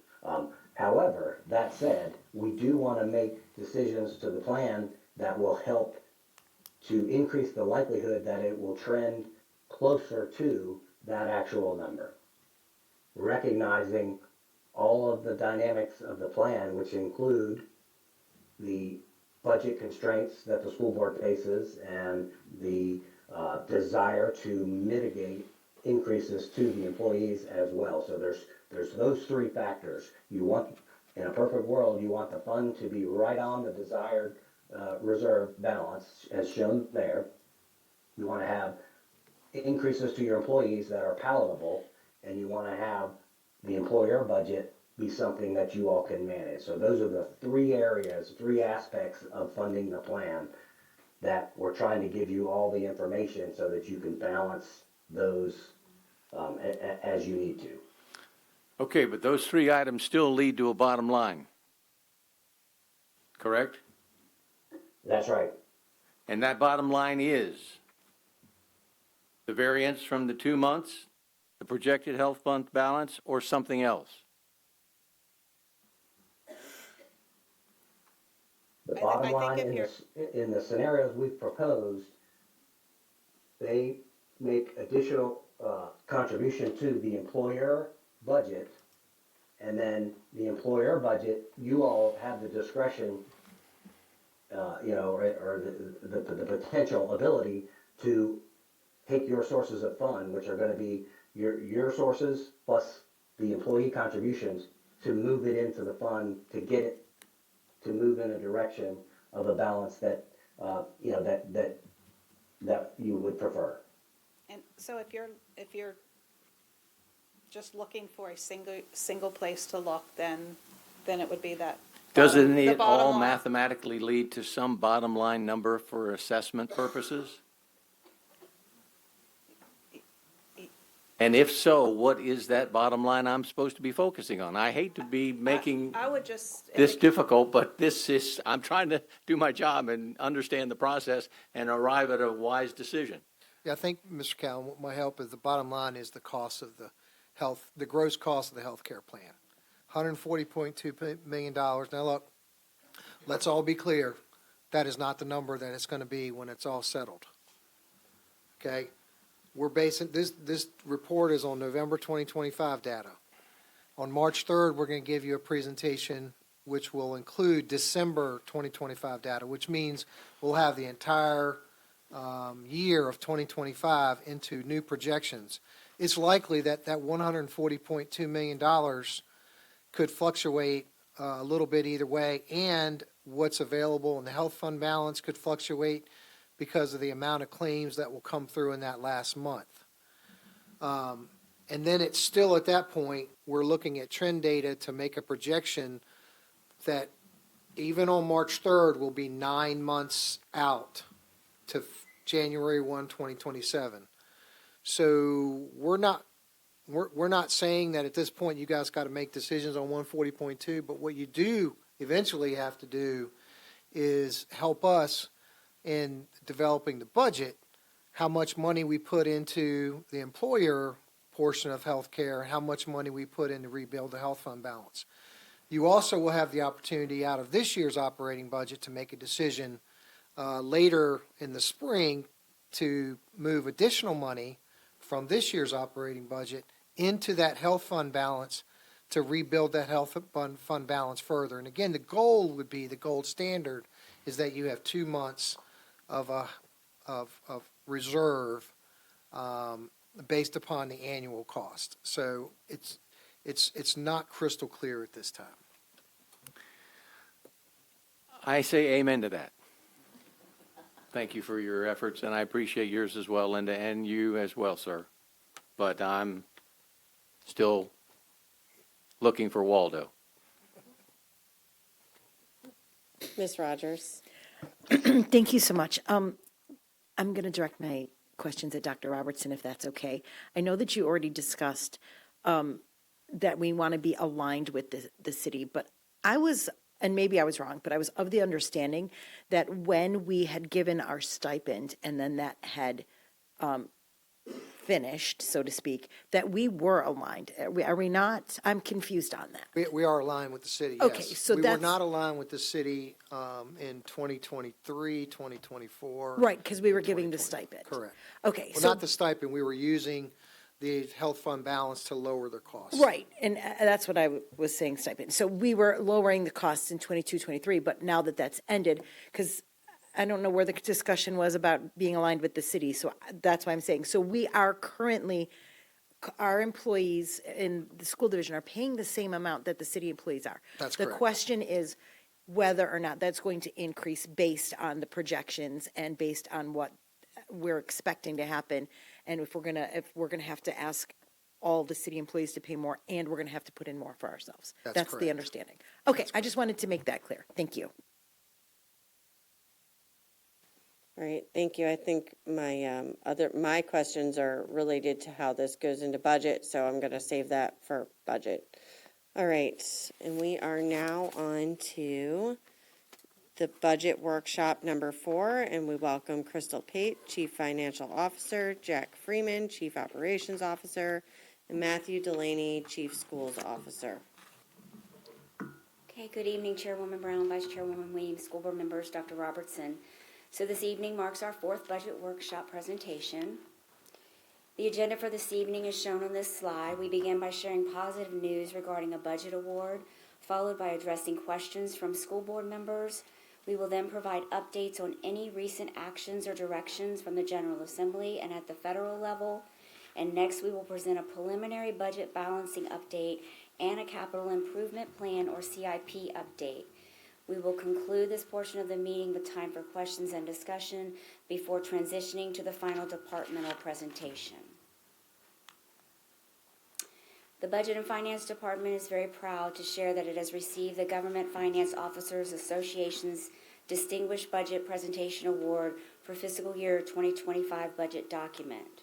However, that said, we do want to make decisions to the plan that will help to increase the likelihood that it will trend closer to that actual number. Recognizing all of the dynamics of the plan, which include the budget constraints that the school board faces and the desire to mitigate increases to the employees as well. So there's those three factors. You want, in a perfect world, you want the fund to be right on the desired reserve balance as shown there. You want to have increases to your employees that are palatable, and you want to have the employer budget be something that you all can manage. So those are the three areas, three aspects of funding the plan that we're trying to give you all the information so that you can balance those as you need to. Okay, but those three items still lead to a bottom line, correct? That's right. And that bottom line is the variance from the 2 months, the projected health fund balance, or something else? The bottom line in the scenarios we've proposed, they make additional contribution to the employer budget, and then the employer budget, you all have the discretion, or the potential ability to take your sources of fund, which are going to be your sources plus the employee contributions, to move it into the fund to get it to move in a direction of a balance that that you would prefer. And so if you're just looking for a single place to look, then it would be that. Doesn't the it bottom all line. mathematically lead to some bottom line number for assessment purposes? And if so, what is that bottom line I'm supposed to be focusing on? I hate to be making I would just. this difficult, but I'm trying to do my job and understand the process and arrive at a wise decision. Yeah, I think, Mr. Callen, what might help is the bottom line is the cost of the gross cost of the healthcare plan. $140.2 million. Now, look, let's all be clear. That is not the number that it's going to be when it's all settled. Okay? We're basing, this report is on November 2025 data. On March 3rd, we're going to give you a presentation which will include December 2025 data, which means we'll have the entire year of 2025 into new projections. It's likely that $140.2 million could fluctuate a little bit either way, and what's available in the health fund balance could fluctuate because of the amount of claims that will come through in that last month. And then it's still at that point, we're looking at trend data to make a projection that even on March 3rd will be 9 months out to January 1, 2027. So we're not saying that at this point you guys got to make decisions on 140.2, but what you do eventually have to do is help us in developing the budget, how much money we put into the employer portion of health care, how much money we put in to rebuild the health fund balance. You also will have the opportunity out of this year's operating budget to make a decision later in the spring to move additional money from this year's operating budget into that health fund balance to rebuild that health fund balance further. And again, the goal would be, the gold standard is that you have 2 months of reserve based upon the annual cost. So it's not crystal clear at this time. I say amen to that. Thank you for your efforts, and I appreciate yours as well, Linda, and you as well, sir. But I'm still looking for Waldo. Ms. Rogers. Thank you so much. I'm going to direct my questions at Dr. Robertson, if that's okay. I know that you already discussed that we want to be aligned with the city, but I was, and maybe I was wrong, but I was of the understanding that when we had given our stipend and then that had finished, so to speak, that we were aligned. Are we not? I'm confused on that. We are aligned with the city, yes. Okay, so We were that's- not aligned with the city in 2023, 2024. Right, because we were and giving the 2020. stipend. Correct. Okay, Well, so, not the stipend, we were using the health fund balance to lower their costs. right, and that's what I was saying, stipend. So we were lowering the costs in 22, 23, but now that that's ended, because I don't know where the discussion was about being aligned with the city, so that's why I'm saying. So we are currently, our employees in the school division are paying the same amount that the city employees are. That's The correct. question is whether or not that's going to increase based on the projections and based on what we're expecting to happen. And if we're gonna have to ask all the city employees to pay more, and we're gonna have to put in more for ourselves. That's That's the correct. understanding. Okay, I just wanted to make that clear. Thank you. All right, thank you. I think my questions are related to how this goes into budget, so I'm going to save that for budget. All right, and we are now on to the budget workshop number 4, and we welcome Crystal Pate, Chief Financial Officer, Jack Freeman, Chief Operations Officer, and Matthew Delaney, Chief Schools Officer. Okay, good evening, Chairwoman Brown, Vice Chairwoman Weems, school board members, Dr. Robertson. So this evening marks our 4th budget workshop presentation. The agenda for this evening is shown on this slide. We begin by sharing positive news regarding a budget award, followed by addressing questions from school board members. We will then provide updates on any recent actions or directions from the General Assembly and at the federal level. And next, we will present a preliminary budget balancing update and a capital improvement plan or CIP update. We will conclude this portion of the meeting with time for questions and discussion before transitioning to the final departmental presentation. The Budget and Finance Department is very proud to share that it has received the Government Finance Officers Association's Distinguished Budget Presentation Award for fiscal year 2025 budget document.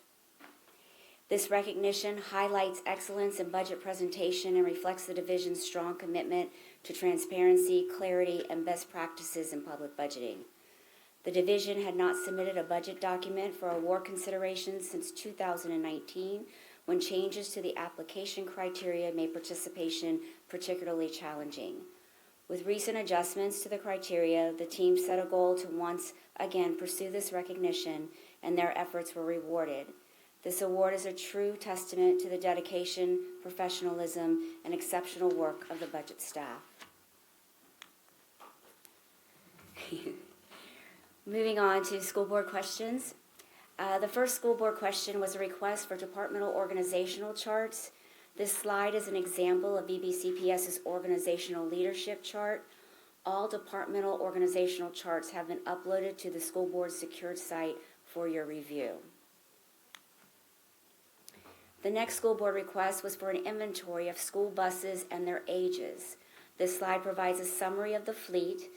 This recognition highlights excellence in budget presentation and reflects the division's strong commitment to transparency, clarity, and best practices in public budgeting. The division had not submitted a budget document for award consideration since 2019, when changes to the application criteria made participation particularly challenging. With recent adjustments to the criteria, the team set a goal to once again pursue this recognition, and their efforts were rewarded. This award is a true testament to the dedication, professionalism, and exceptional work of the budget staff. Moving on to school board questions. The first school board question was a request for departmental organizational charts. This slide is an example of BBCPS's organizational leadership chart. All departmental organizational charts have been uploaded to the school board secured site for your review. The next school board request was for an inventory of school buses and their ages. This slide provides a summary of the fleet,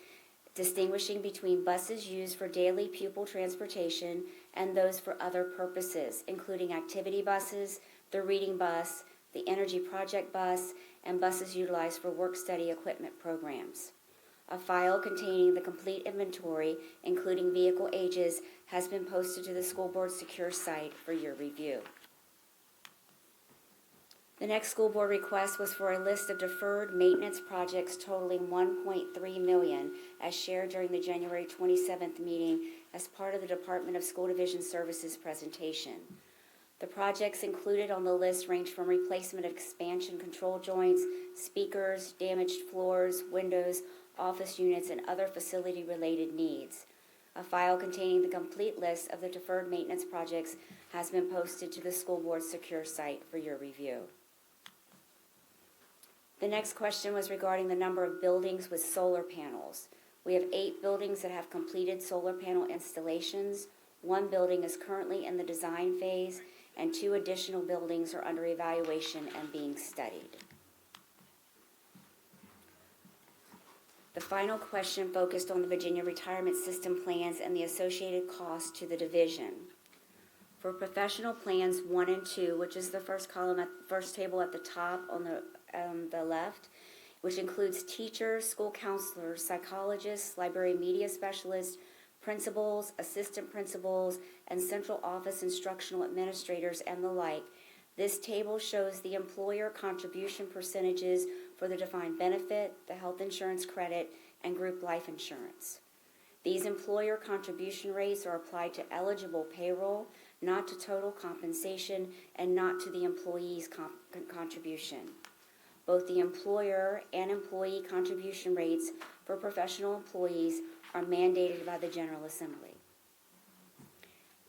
distinguishing between buses used for daily pupil transportation and those for other purposes, including activity buses, the reading bus, the energy project bus, and buses utilized for work-study equipment programs. A file containing the complete inventory, including vehicle ages, has been posted to the school board secure site for your review. The next school board request was for a list of deferred maintenance projects totaling $1.3 million, as shared during the January 27th meeting as part of the Department of School Division Services presentation. The projects included on the list range from replacement of expansion control joints, speakers, damaged floors, windows, office units, and other facility-related needs. A file containing the complete list of the deferred maintenance projects has been posted to the school board secure site for your review. The next question was regarding the number of buildings with solar panels. We have 8 buildings that have completed solar panel installations. 1 building is currently in the design phase, and 2 additional buildings are under evaluation and being studied. The final question focused on the Virginia Retirement System plans and the associated costs to the division. For professional plans 1 and 2, which is the first column, first table at the top on the left, which includes teachers, school counselors, psychologists, library media specialists, principals, assistant principals, and central office instructional administrators and the like, this table shows the employer contribution percentages for the defined benefit, the health insurance credit, and group life insurance. These employer contribution rates are applied to eligible payroll, not to total compensation, and not to the employee's contribution. Both the employer and employee contribution rates for professional employees are mandated by the General Assembly.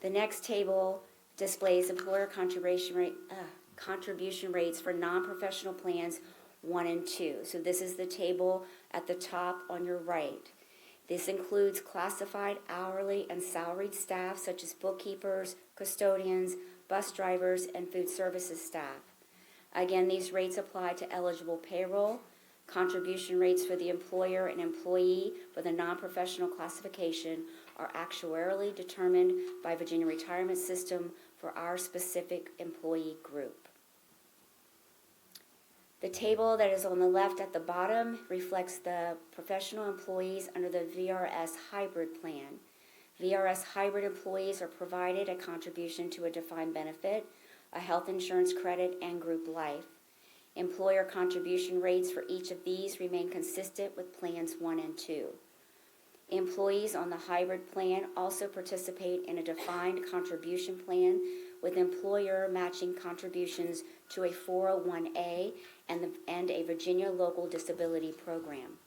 The next table displays employer contribution rates for non-professional plans 1 and 2. So this is the table at the top on your right. This includes classified hourly and salaried staff such as bookkeepers, custodians, bus drivers, and food services staff. Again, these rates apply to eligible payroll. Contribution rates for the employer and employee for the non-professional classification are actuarially determined by Virginia Retirement System for our specific employee group. The table that is on the left at the bottom reflects the professional employees under the VRS hybrid plan. VRS hybrid employees are provided a contribution to a defined benefit, a health insurance credit, and group life. Employer contribution rates for each of these remain consistent with plans 1 and 2. Employees on the hybrid plan also participate in a defined contribution plan with employer matching contributions to a 401A and a Virginia local disability program.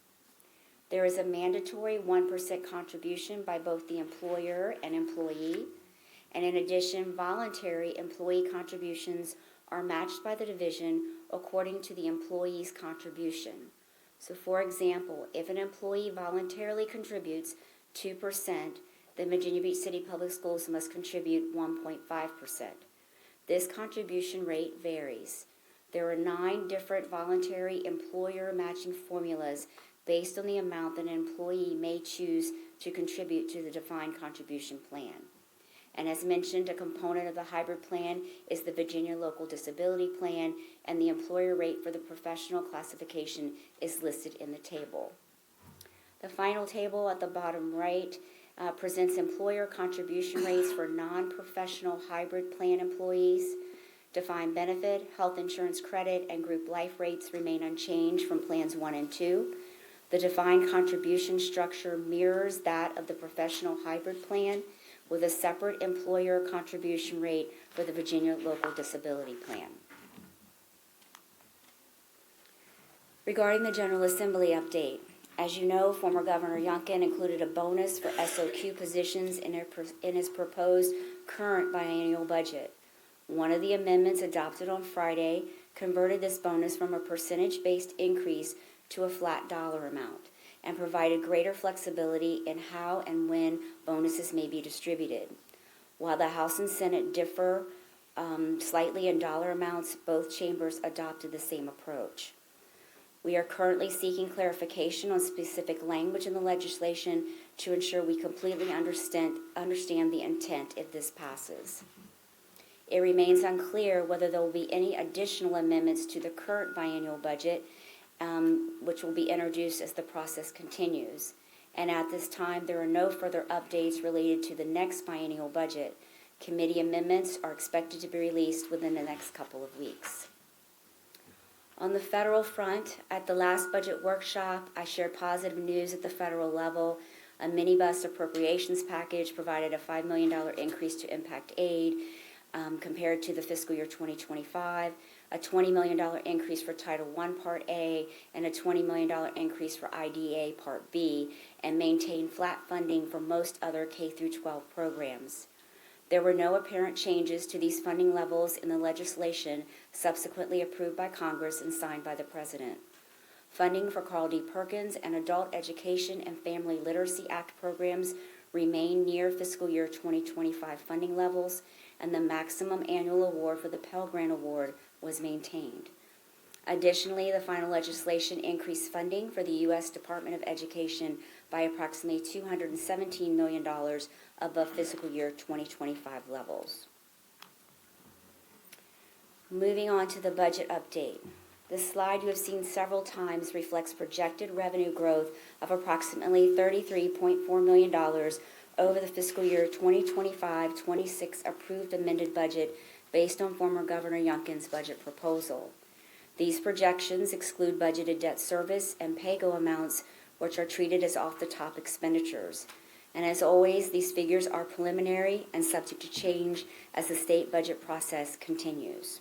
There is a mandatory 1% contribution by both the employer and employee, and in addition, voluntary employee contributions are matched by the division according to the employee's contribution. So for example, if an employee voluntarily contributes 2%, then Virginia Beach City Public Schools must contribute 1.5%. This contribution rate varies. There are 9 different voluntary employer matching formulas based on the amount that an employee may choose to contribute to the defined contribution plan. And as mentioned, a component of the hybrid plan is the Virginia Local Disability Plan, and the employer rate for the professional classification is listed in the table. The final table at the bottom right presents employer contribution rates for non-professional hybrid plan employees. Defined benefit, health insurance credit, and group life rates remain unchanged from plans 1 and 2. The defined contribution structure mirrors that of the professional hybrid plan, with a separate employer contribution rate for the Virginia Local Disability Plan. Regarding the General Assembly update, as you know, former Governor Youngkin included a bonus for SOQ positions in his proposed current biennial budget. One of the amendments adopted on Friday converted this bonus from a percentage-based increase to a flat dollar amount, and provided greater flexibility in how and when bonuses may be distributed. While the House and Senate differ slightly in dollar amounts, both chambers adopted the same approach. We are currently seeking clarification on specific language in the legislation to ensure we completely understand the intent if this passes. It remains unclear whether there will be any additional amendments to the current biennial budget, which will be introduced as the process continues. And at this time, there are no further updates related to the next biennial budget. Committee amendments are expected to be released within the next couple of weeks. On the federal front, at the last budget workshop, I shared positive news at the federal level. A minibus appropriations package provided a $5 million increase to impact aid compared to the fiscal year 2025. A $20 million increase for Title I Part A, and a $20 million increase for IDA Part B, and maintain flat funding for most other K-12 programs. There were no apparent changes to these funding levels in the legislation subsequently approved by Congress and signed by the President. Funding for Carl D. Perkins and Adult Education and Family Literacy Act programs remain near fiscal year 2025 funding levels, and the maximum annual award for the Pell Grant Award was maintained. Additionally, the final legislation increased funding for the U.S. Department of Education by approximately $217 million above fiscal year 2025 levels. Moving on to the budget update. This slide you have seen several times reflects projected revenue growth of approximately $33.4 million over the fiscal year 2025-26 approved amended budget based on former Governor Youngkin's budget proposal. These projections exclude budgeted debt service and pay-go amounts, which are treated as off-the-top expenditures. And as always, these figures are preliminary and subject to change as the state budget process continues.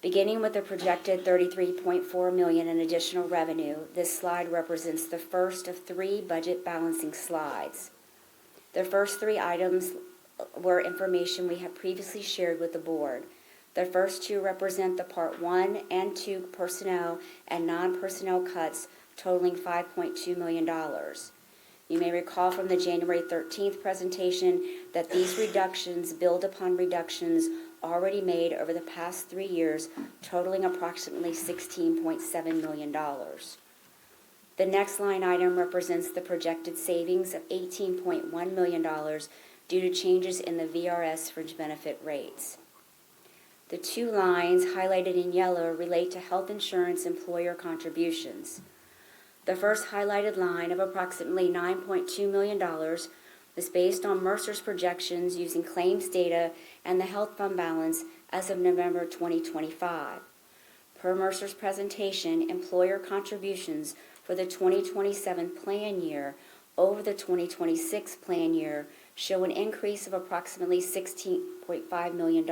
Beginning with the projected $33.4 million in additional revenue, this slide represents the first of 3 budget balancing slides. The first 3 items were information we have previously shared with the board. The first 2 represent the Part 1 and 2 personnel and non-personnel cuts totaling $5.2 million. You may recall from the January 13th presentation that these reductions build upon reductions already made over the past 3 years, totaling approximately $16.7 million. The next line item represents the projected savings of $18.1 million due to changes in the VRS fringe benefit rates. The 2 lines highlighted in yellow relate to health insurance employer contributions. The first highlighted line of approximately $9.2 million was based on Mercer's projections using claims data and the health fund balance as of November 2025. Per Mercer's presentation, employer contributions for the 2027 plan year over the 2026 plan year show an increase of approximately $16.5 million.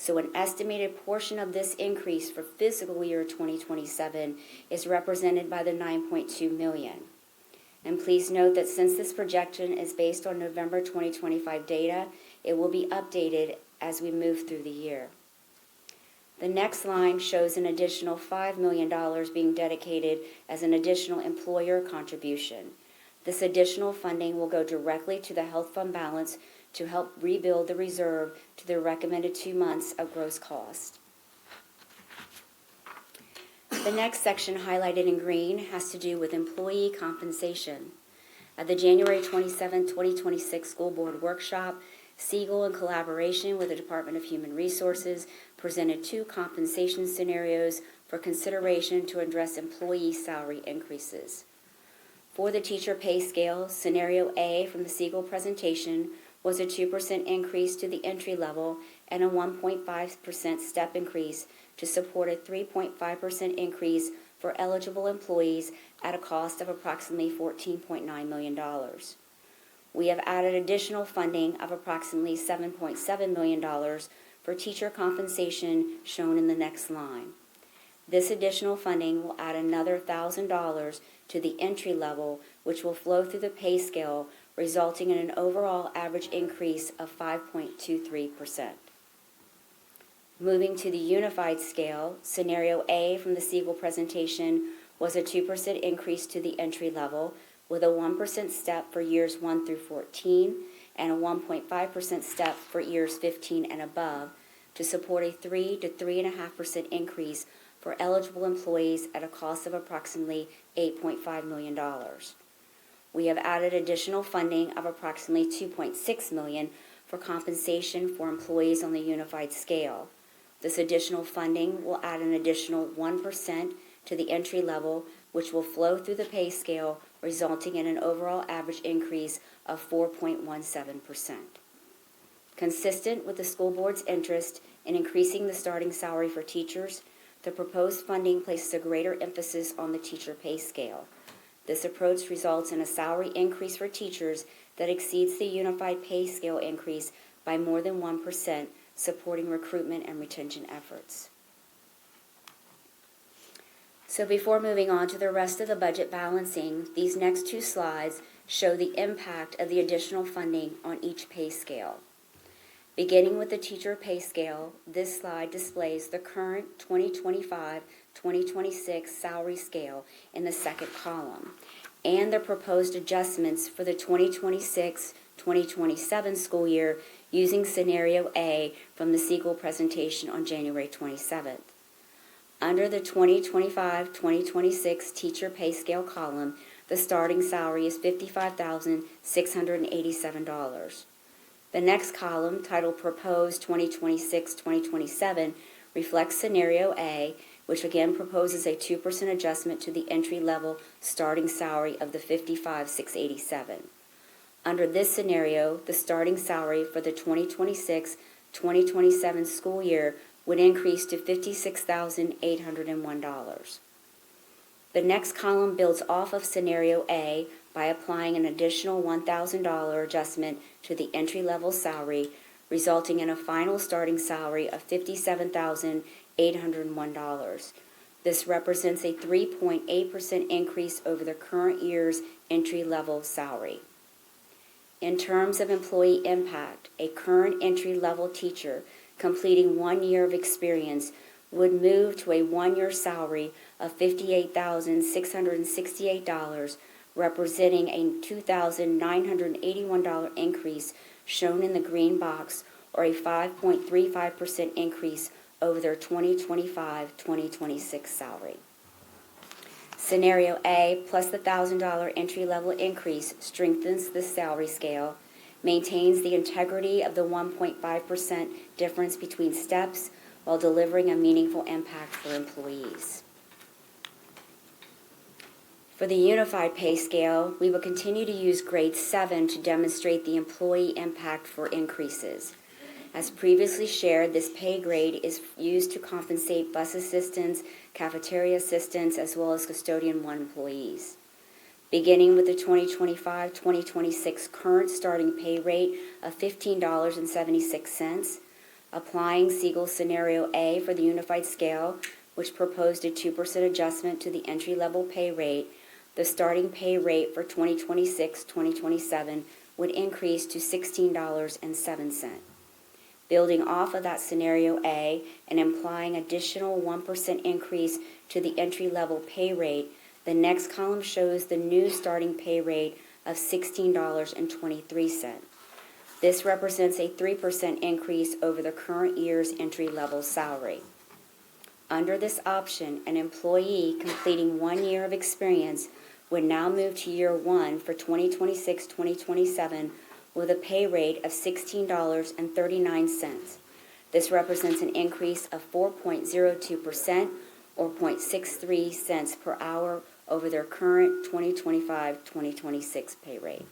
So an estimated portion of this increase for fiscal year 2027 is represented by the $9.2 million. And please note that since this projection is based on November 2025 data, it will be updated as we move through the year. The next line shows an additional $5 million being dedicated as an additional employer contribution. This additional funding will go directly to the health fund balance to help rebuild the reserve to the recommended 2 months of gross cost. The next section highlighted in green has to do with employee compensation. At the January 27, 2026 school board workshop, Siegel, in collaboration with the Department of Human Resources, presented 2 compensation scenarios for consideration to address employee salary increases. For the teacher pay scale, scenario A from the Siegel presentation was a 2% increase to the entry level and a 1.5% step increase to support a 3.5% increase for eligible employees at a cost of approximately $14.9 million. We have added additional funding of approximately $7.7 million for teacher compensation shown in the next line. This additional funding will add another $1,000 to the entry level, which will flow through the pay scale, resulting in an overall average increase of 5.23%. Moving to the unified scale, scenario A from the Siegel presentation was a 2% increase to the entry level, with a 1% step for years 1 through 14 and a 1.5% step for years 15 and above, to support a 3 to 3.5% increase for eligible employees at a cost of approximately $8.5 million. We have added additional funding of approximately $2.6 million for compensation for employees on the unified scale. This additional funding will add an additional 1% to the entry level, which will flow through the pay scale, resulting in an overall average increase of 4.17%. Consistent with the school board's interest in increasing the starting salary for teachers, the proposed funding places a greater emphasis on the teacher pay scale. This approach results in a salary increase for teachers that exceeds the unified pay scale increase by more than 1%, supporting recruitment and retention efforts. So before moving on to the rest of the budget balancing, these next 2 slides show the impact of the additional funding on each pay scale. Beginning with the teacher pay scale, this slide displays the current 2025-2026 salary scale in the second column, and the proposed adjustments for the 2026-2027 school year using scenario A from the Siegel presentation on January 27th. Under the 2025-2026 teacher pay scale column, the starting salary is $55,687. The next column, titled Proposed 2026-2027, reflects Scenario A, which again proposes a 2% adjustment to the entry-level starting salary of the $55,687. Under this scenario, the starting salary for the 2026-2027 school year would increase to $56,801. The next column builds off of scenario A by applying an additional $1,000 adjustment to the entry-level salary, resulting in a final starting salary of $57,801. This represents a 3.8% increase over the current year's entry-level salary. In terms of employee impact, a current entry-level teacher completing 1 year of experience would move to a 1-year salary of $58,668, representing a $2,981 increase shown in the green box, or a 5.35% increase over their 2025-2026 salary. Scenario A plus the $1,000 entry-level increase strengthens the salary scale, maintains the integrity of the 1.5% difference between steps, while delivering a meaningful impact for employees. For the unified pay scale, we will continue to use grade 7 to demonstrate the employee impact for increases. As previously shared, this pay grade is used to compensate bus assistants, cafeteria assistants, as well as custodian 1 employees. Beginning with the 2025-2026 current starting pay rate of $15.76, applying Siegel's Scenario A for the unified scale, which proposed a 2% adjustment to the entry-level pay rate, the starting pay rate for 2026-2027 would increase to $16.07. Building off of that Scenario A and implying additional 1% increase to the entry-level pay rate, the next column shows the new starting pay rate of $16.23. This represents a 3% increase over the current year's entry-level salary. Under this option, an employee completing 1 year of experience would now move to year 1 for 2026-2027 with a pay rate of $16.39. This represents an increase of 4.02% or 0.63 cents per hour over their current 2025-2026 pay rate.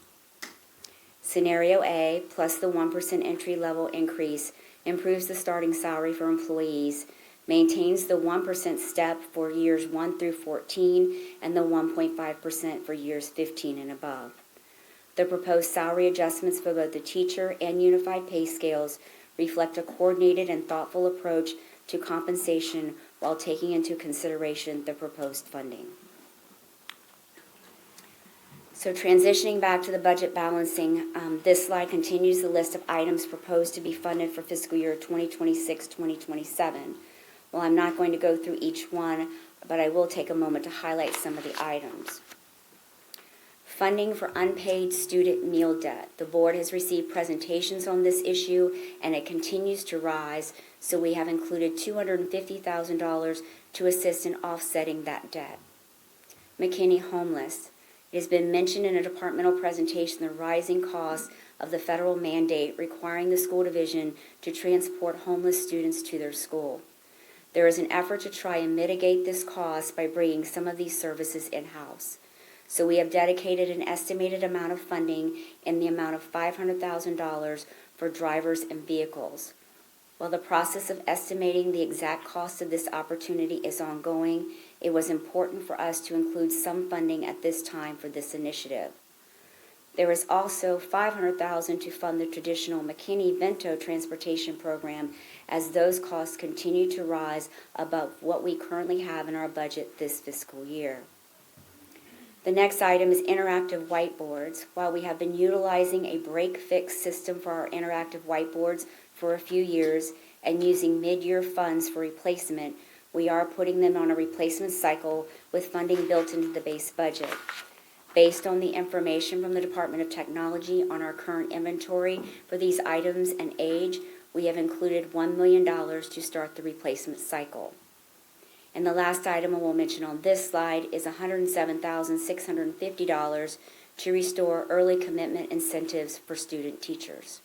Scenario A plus the 1% entry-level increase improves the starting salary for employees, maintains the 1% step for years 1 through 14 and the 1.5% for years 15 and above. The proposed salary adjustments for both the teacher and unified pay scales reflect a coordinated and thoughtful approach to compensation while taking into consideration the proposed funding. So transitioning back to the budget balancing, this slide continues the list of items proposed to be funded for fiscal year 2026-2027. Well, I'm not going to go through each one, but I will take a moment to highlight some of the items. Funding for unpaid student meal debt. The board has received presentations on this issue, and it continues to rise, so we have included $250,000 to assist in offsetting that debt. McKinney Homeless. It has been mentioned in a departmental presentation the rising costs of the federal mandate requiring the school division to transport homeless students to their school. There is an effort to try and mitigate this cost by bringing some of these services in-house. So we have dedicated an estimated amount of funding in the amount of $500,000 for drivers and vehicles. While the process of estimating the exact cost of this opportunity is ongoing, it was important for us to include some funding at this time for this initiative. There is also $500,000 to fund the traditional McKinney-Vento transportation program as those costs continue to rise above what we currently have in our budget this fiscal year. The next item is interactive whiteboards. While we have been utilizing a break-fix system for our interactive whiteboards for a few years and using mid-year funds for replacement, we are putting them on a replacement cycle with funding built into the base budget. Based on the information from the Department of Technology on our current inventory for these items and age, we have included $1 million to start the replacement cycle. And the last item I will mention on this slide is $107,650 to restore early commitment incentives for student teachers.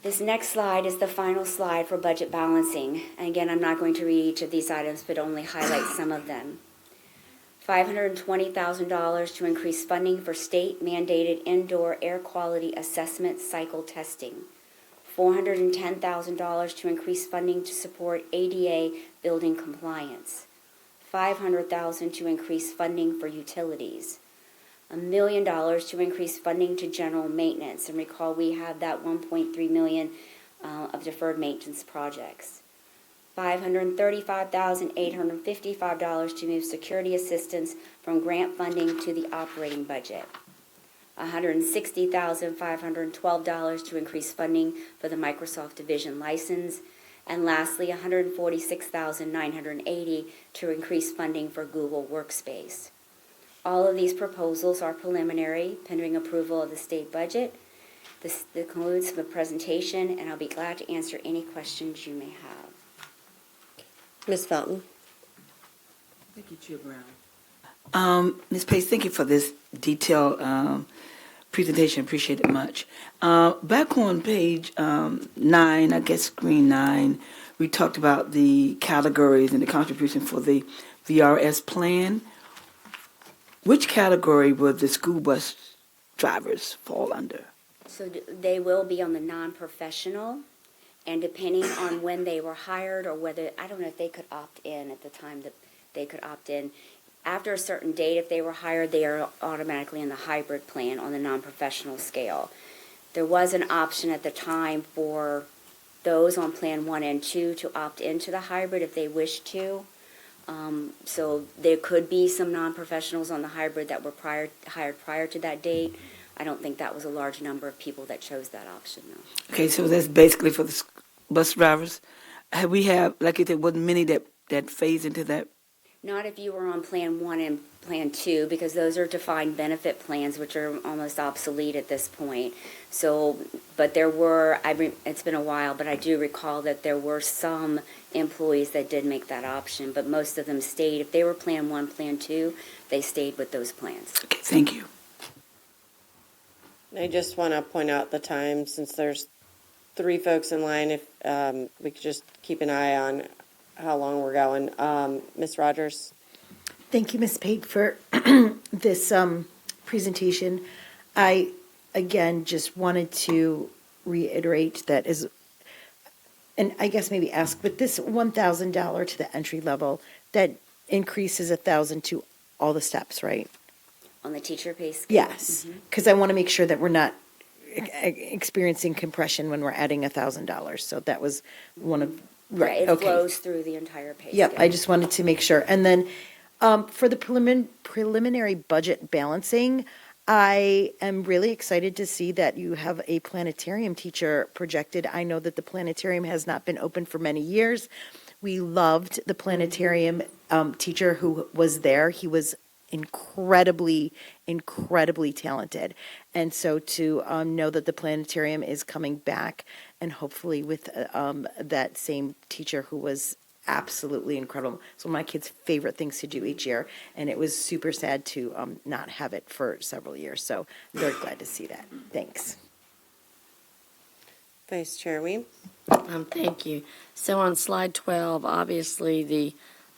This next slide is the final slide for budget balancing. And again, I'm not going to read each of these items, but only highlight some of them. $520,000 to increase funding for state-mandated indoor air quality assessment cycle testing. $410,000 to increase funding to support ADA building compliance. $500,000 to increase funding for utilities. $1 million to increase funding to general maintenance. And recall, we have that $1.3 million of deferred maintenance projects. $535,855 to move security assistance from grant funding to the operating budget. $160,512 to increase funding for the Microsoft Division license. And lastly, $146,980 to increase funding for Google Workspace. All of these proposals are preliminary, pending approval of the state budget. This concludes the presentation, and I'll be glad to answer any questions you may have. Ms. Felton? Thank you, Chair Brown. Ms. Pace, thank you for this detailed presentation. Appreciate it much. Back on page 9, I guess screen 9, we talked about the categories and the contribution for the VRS plan. Which category would the school bus drivers fall under? So they will be on the non-professional, and depending on when they were hired or whether, I don't know if they could opt in at the time that they could opt in. After a certain date, if they were hired, they are automatically in the hybrid plan on the non-professional scale. There was an option at the time for those on Plan 1 and 2 to opt into the hybrid if they wished to. So there could be some non-professionals on the hybrid that were hired prior to that date. I don't think that was a large number of people that chose that option, though. Okay, so that's basically for the bus drivers. We have, like you said, wasn't many that phase into that? Not if you were on Plan 1 and Plan 2, because those are defined benefit plans, which are almost obsolete at this point. So, but there were, it's been a while, but I do recall that there were some employees that did make that option, but most of them stayed. If they were Plan 1, Plan 2, they stayed with those plans. Okay, thank you. I just want to point out the time, since there's 3 folks in line, if we could just keep an eye on how long we're going. Ms. Rogers? Thank you, Ms. Pate, for this presentation. I, again, just wanted to reiterate that is, and I guess maybe ask, but this $1,000 to the entry level, that increases $1,000 to all the steps, right? On the teacher pay scale? Yes, because I want to make sure that we're not experiencing compression when we're adding $1,000. So that was one of, right, It okay. flows through the entire pay Yep, scale. I just wanted to make sure. And then for the preliminary budget balancing, I am really excited to see that you have a planetarium teacher projected. I know that the planetarium has not been open for many years. We loved the planetarium teacher who was there. He was incredibly talented. And so to know that the planetarium is coming back, and hopefully with that same teacher who was absolutely incredible. It's one of my kids' favorite things to do each year, and it was super sad to not have it for several years. So very glad to see that. Thanks. Vice Chair Weems? Thank you. So on slide 12, obviously the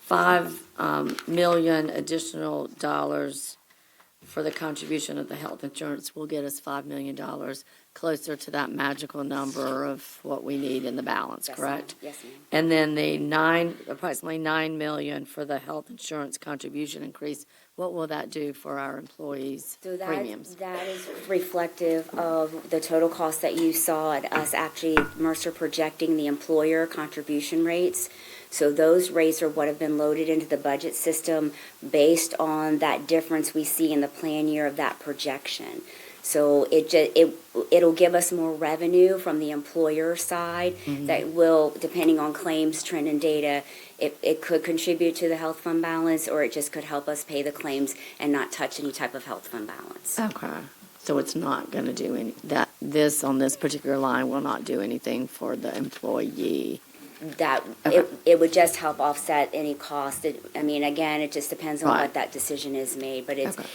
$5 million additional dollars for the contribution of the health insurance will get us $5 million closer to that magical number of what we need in the balance, Yes, correct? ma'am. Yes, ma'am. And then the approximately $9 million for the health insurance contribution increase, what will that do for our employees' So premiums? that is reflective of the total cost that you saw at us actually, Mercer projecting the employer contribution rates. So those rates are what have been loaded into the budget system based on that difference we see in the plan year of that projection. So it'll give us more revenue from the employer side that will, depending on claims, trend, and data, it could contribute to the health fund balance, or it just could help us pay the claims and not touch any type of health fund balance. Okay. So it's not going to do any, this on this particular line will not do anything for the employee. that Okay. it would just help offset any cost. I mean, again, it just depends on Right. what that decision is made, but it's, Okay.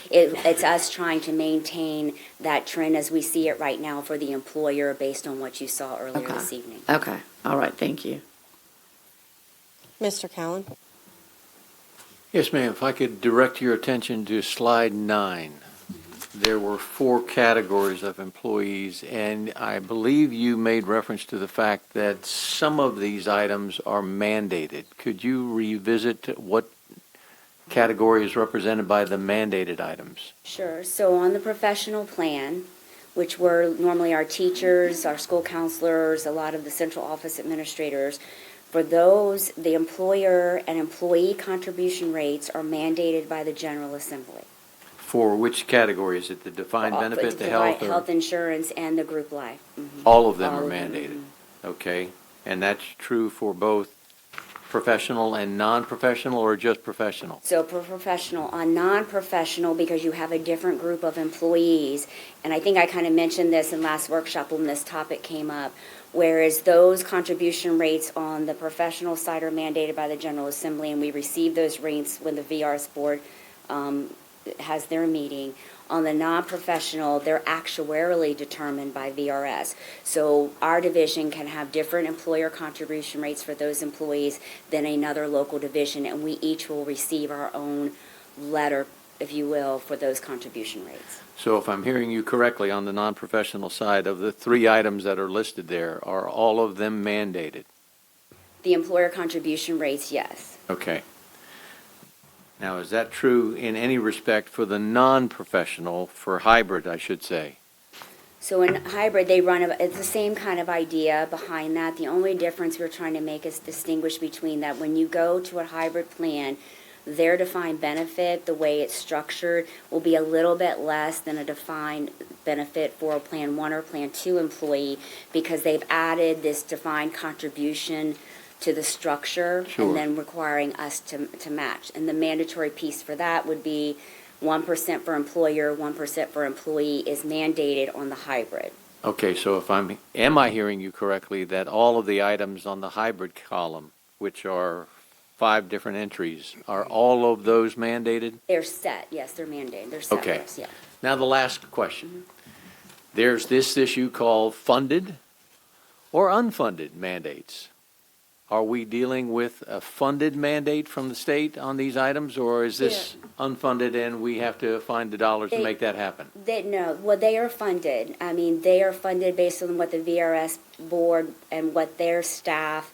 it's us trying to maintain that trend as we see it right now for the employer based on what you saw earlier Okay. this evening. Okay, all right, thank you. Mr. Callen? Yes, ma'am. If I could direct your attention to slide 9. There were 4 categories of employees, and I believe you made reference to the fact that some of these items are mandated. Could you revisit what category is represented by the mandated items? Sure. So on the professional plan, which were normally our teachers, our school counselors, a lot of the central office administrators, for those, the employer and employee contribution rates are mandated by the General Assembly. For which category? Is it the defined benefit, the health? or- Health insurance and the group life. All of them All are of them, mandated? Okay. And that's true for both professional and non-professional, or just professional? So for professional, on non-professional, because you have a different group of employees, and I think I kind of mentioned this in last workshop when this topic came up, whereas those contribution rates on the professional side are mandated by the General Assembly, and we receive those rates when the VRS board has their meeting. On the non-professional, they're actuarially determined by VRS. So our division can have different employer contribution rates for those employees than another local division, and we each will receive our own letter, if you will, for those contribution rates. So if I'm hearing you correctly, on the non-professional side, of the 3 items that are listed there, are all of them mandated? The employer contribution rates, yes. Okay. Now, is that true in any respect for the non-professional, for hybrid, I should say? So in hybrid, it's the same kind of idea behind that. The only difference we're trying to make is distinguish between that when you go to a hybrid plan, their defined benefit, the way it's structured, will be a little bit less than a defined benefit for a Plan 1 or Plan 2 employee because they've added this defined contribution to the structure Sure. and then requiring us to match. And the mandatory piece for that would be 1% for employer, 1% for employee is mandated on the hybrid. Okay, so am I hearing you correctly that all of the items on the hybrid column, which are 5 different entries, are all of those mandated? They're set, yes, they're mandated, they're set Okay. for us, yeah. Now, the last question. There's this issue called funded or unfunded mandates. Are we dealing with a funded mandate from the state on these items, or is this unfunded and we have to find the dollars to make that happen? They are funded. I mean, they are funded based on what the VRS board and what their staff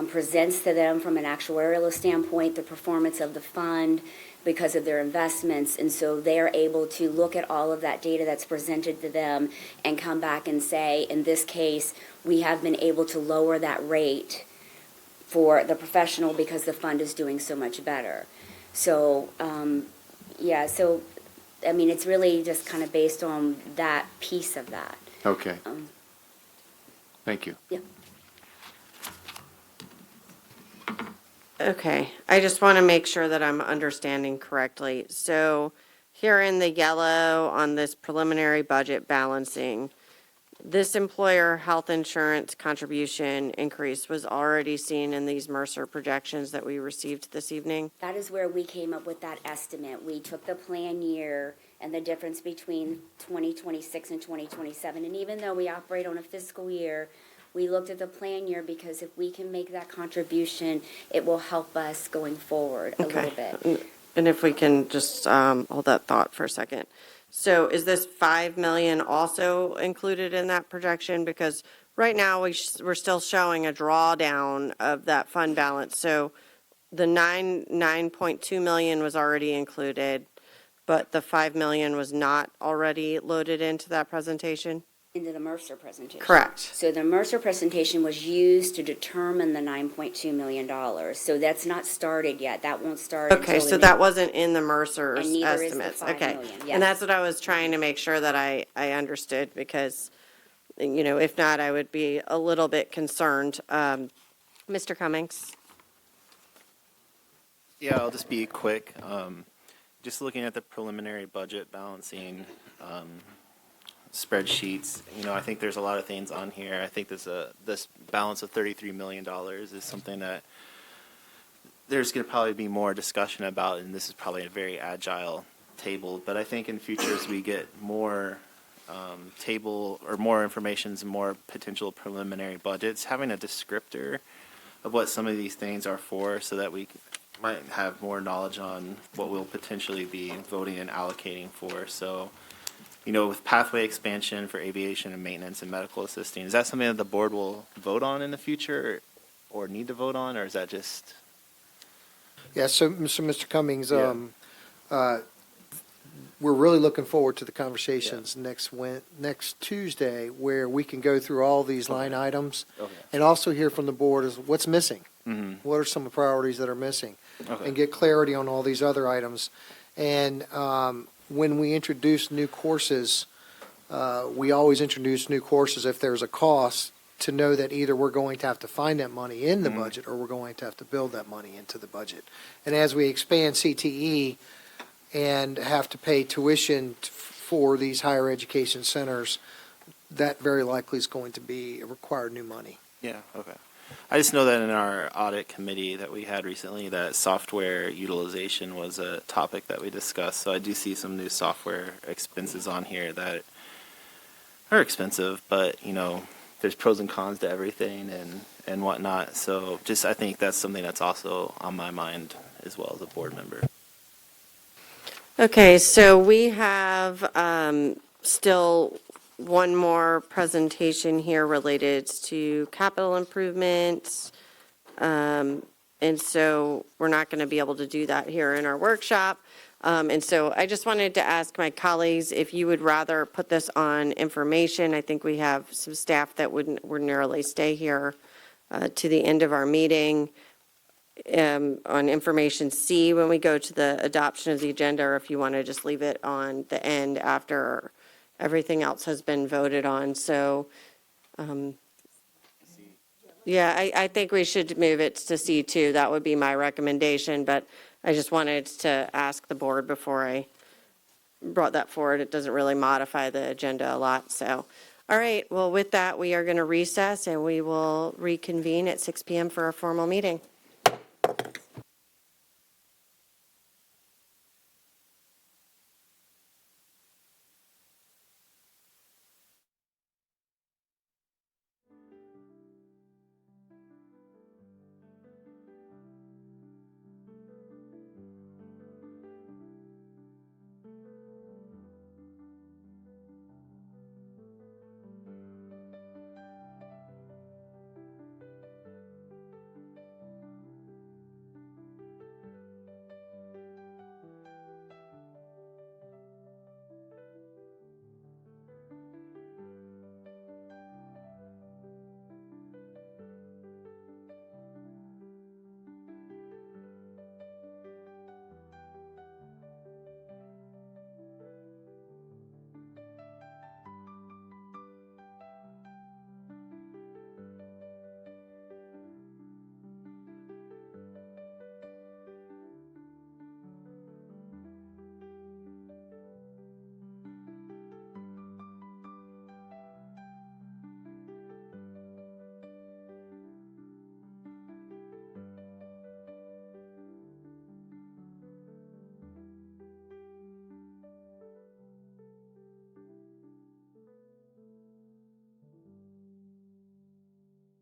presents to them from an actuarial standpoint, the performance of the fund because of their investments. And so they're able to look at all of that data that's presented to them and come back and say, in this case, we have been able to lower that rate for the professional because the fund is doing so much better. So, so, I mean, it's really just kind of based on that piece of that. Okay. Thank you. Yeah. Okay, I just want to make sure that I'm understanding correctly. So here in the yellow on this preliminary budget balancing, this employer health insurance contribution increase was already seen in these Mercer projections that we received this evening? That is where we came up with that estimate. We took the plan year and the difference between 2026 and 2027. And even though we operate on a fiscal year, we looked at the plan year because if we can make that contribution, it will help us going forward a little bit. And if we can just hold that thought for a second. So is this 5 million also included in that projection? Because right now we're still showing a drawdown of that fund balance. So the 9.2 million was already included, but the 5 million was not already loaded into that presentation? Into the Mercer presentation. Correct. So the Mercer presentation was used to determine the $9.2 million. So that's not started yet. That won't start Okay, until so that wasn't in the Mercer's And neither is the estimates. 5 Okay. million, And yes. that's what I was trying to make sure that I understood because, if not, I would be a little bit concerned. Mr. Cummings? Yeah, I'll just be quick. Just looking at the preliminary budget balancing, spreadsheets. I think there's a lot of things on here. I think this balance of $33 million is something that there's going to probably be more discussion about, and this is probably a very agile table. But I think in future, as we get more table or more information and more potential preliminary budgets, having a descriptor of what some of these things are for, so that we might have more knowledge on what we'll potentially be voting and allocating for. So, with pathway expansion for aviation and maintenance and medical assisting, is that something that the board will vote on in the future or need to vote on, or is that just? Yeah, so Mr. Cummings, we're really looking forward to the conversations next Tuesday, where we can go through all these line items and also hear from the board is what's missing. Mm-hmm. What are some of the priorities that are missing? Okay. And get clarity on all these other items. And when we introduce new courses, we always introduce new courses if there's a cost, to know that either we're going to have to find that money in the budget, or we're going to have to build that money into the budget. And as we expand CTE and have to pay tuition for these higher education centers, that very likely is going to be require new money. Yeah, okay. I just know that in our audit committee that we had recently, that software utilization was a topic that we discussed. So I do see some new software expenses on here that are expensive, but there's pros and cons to everything and whatnot. So I think that's something that's also on my mind as well as a board member. Okay, so we have still one more presentation here related to capital improvements. And so we're not going to be able to do that here in our workshop. And so I just wanted to ask my colleagues if you would rather put this on information. I think we have some staff that wouldn't ordinarily stay here to the end of our meeting. On information C when we go to the adoption of the agenda, or if you want to just leave it on the end after everything else has been voted on. So, I think we should move it to C2. That would be my recommendation, but I just wanted to ask the board before I brought that forward. It doesn't really modify the agenda a lot. So, all right, well, with that, we are going to recess, and we will reconvene at 6 p.m. for our formal meeting.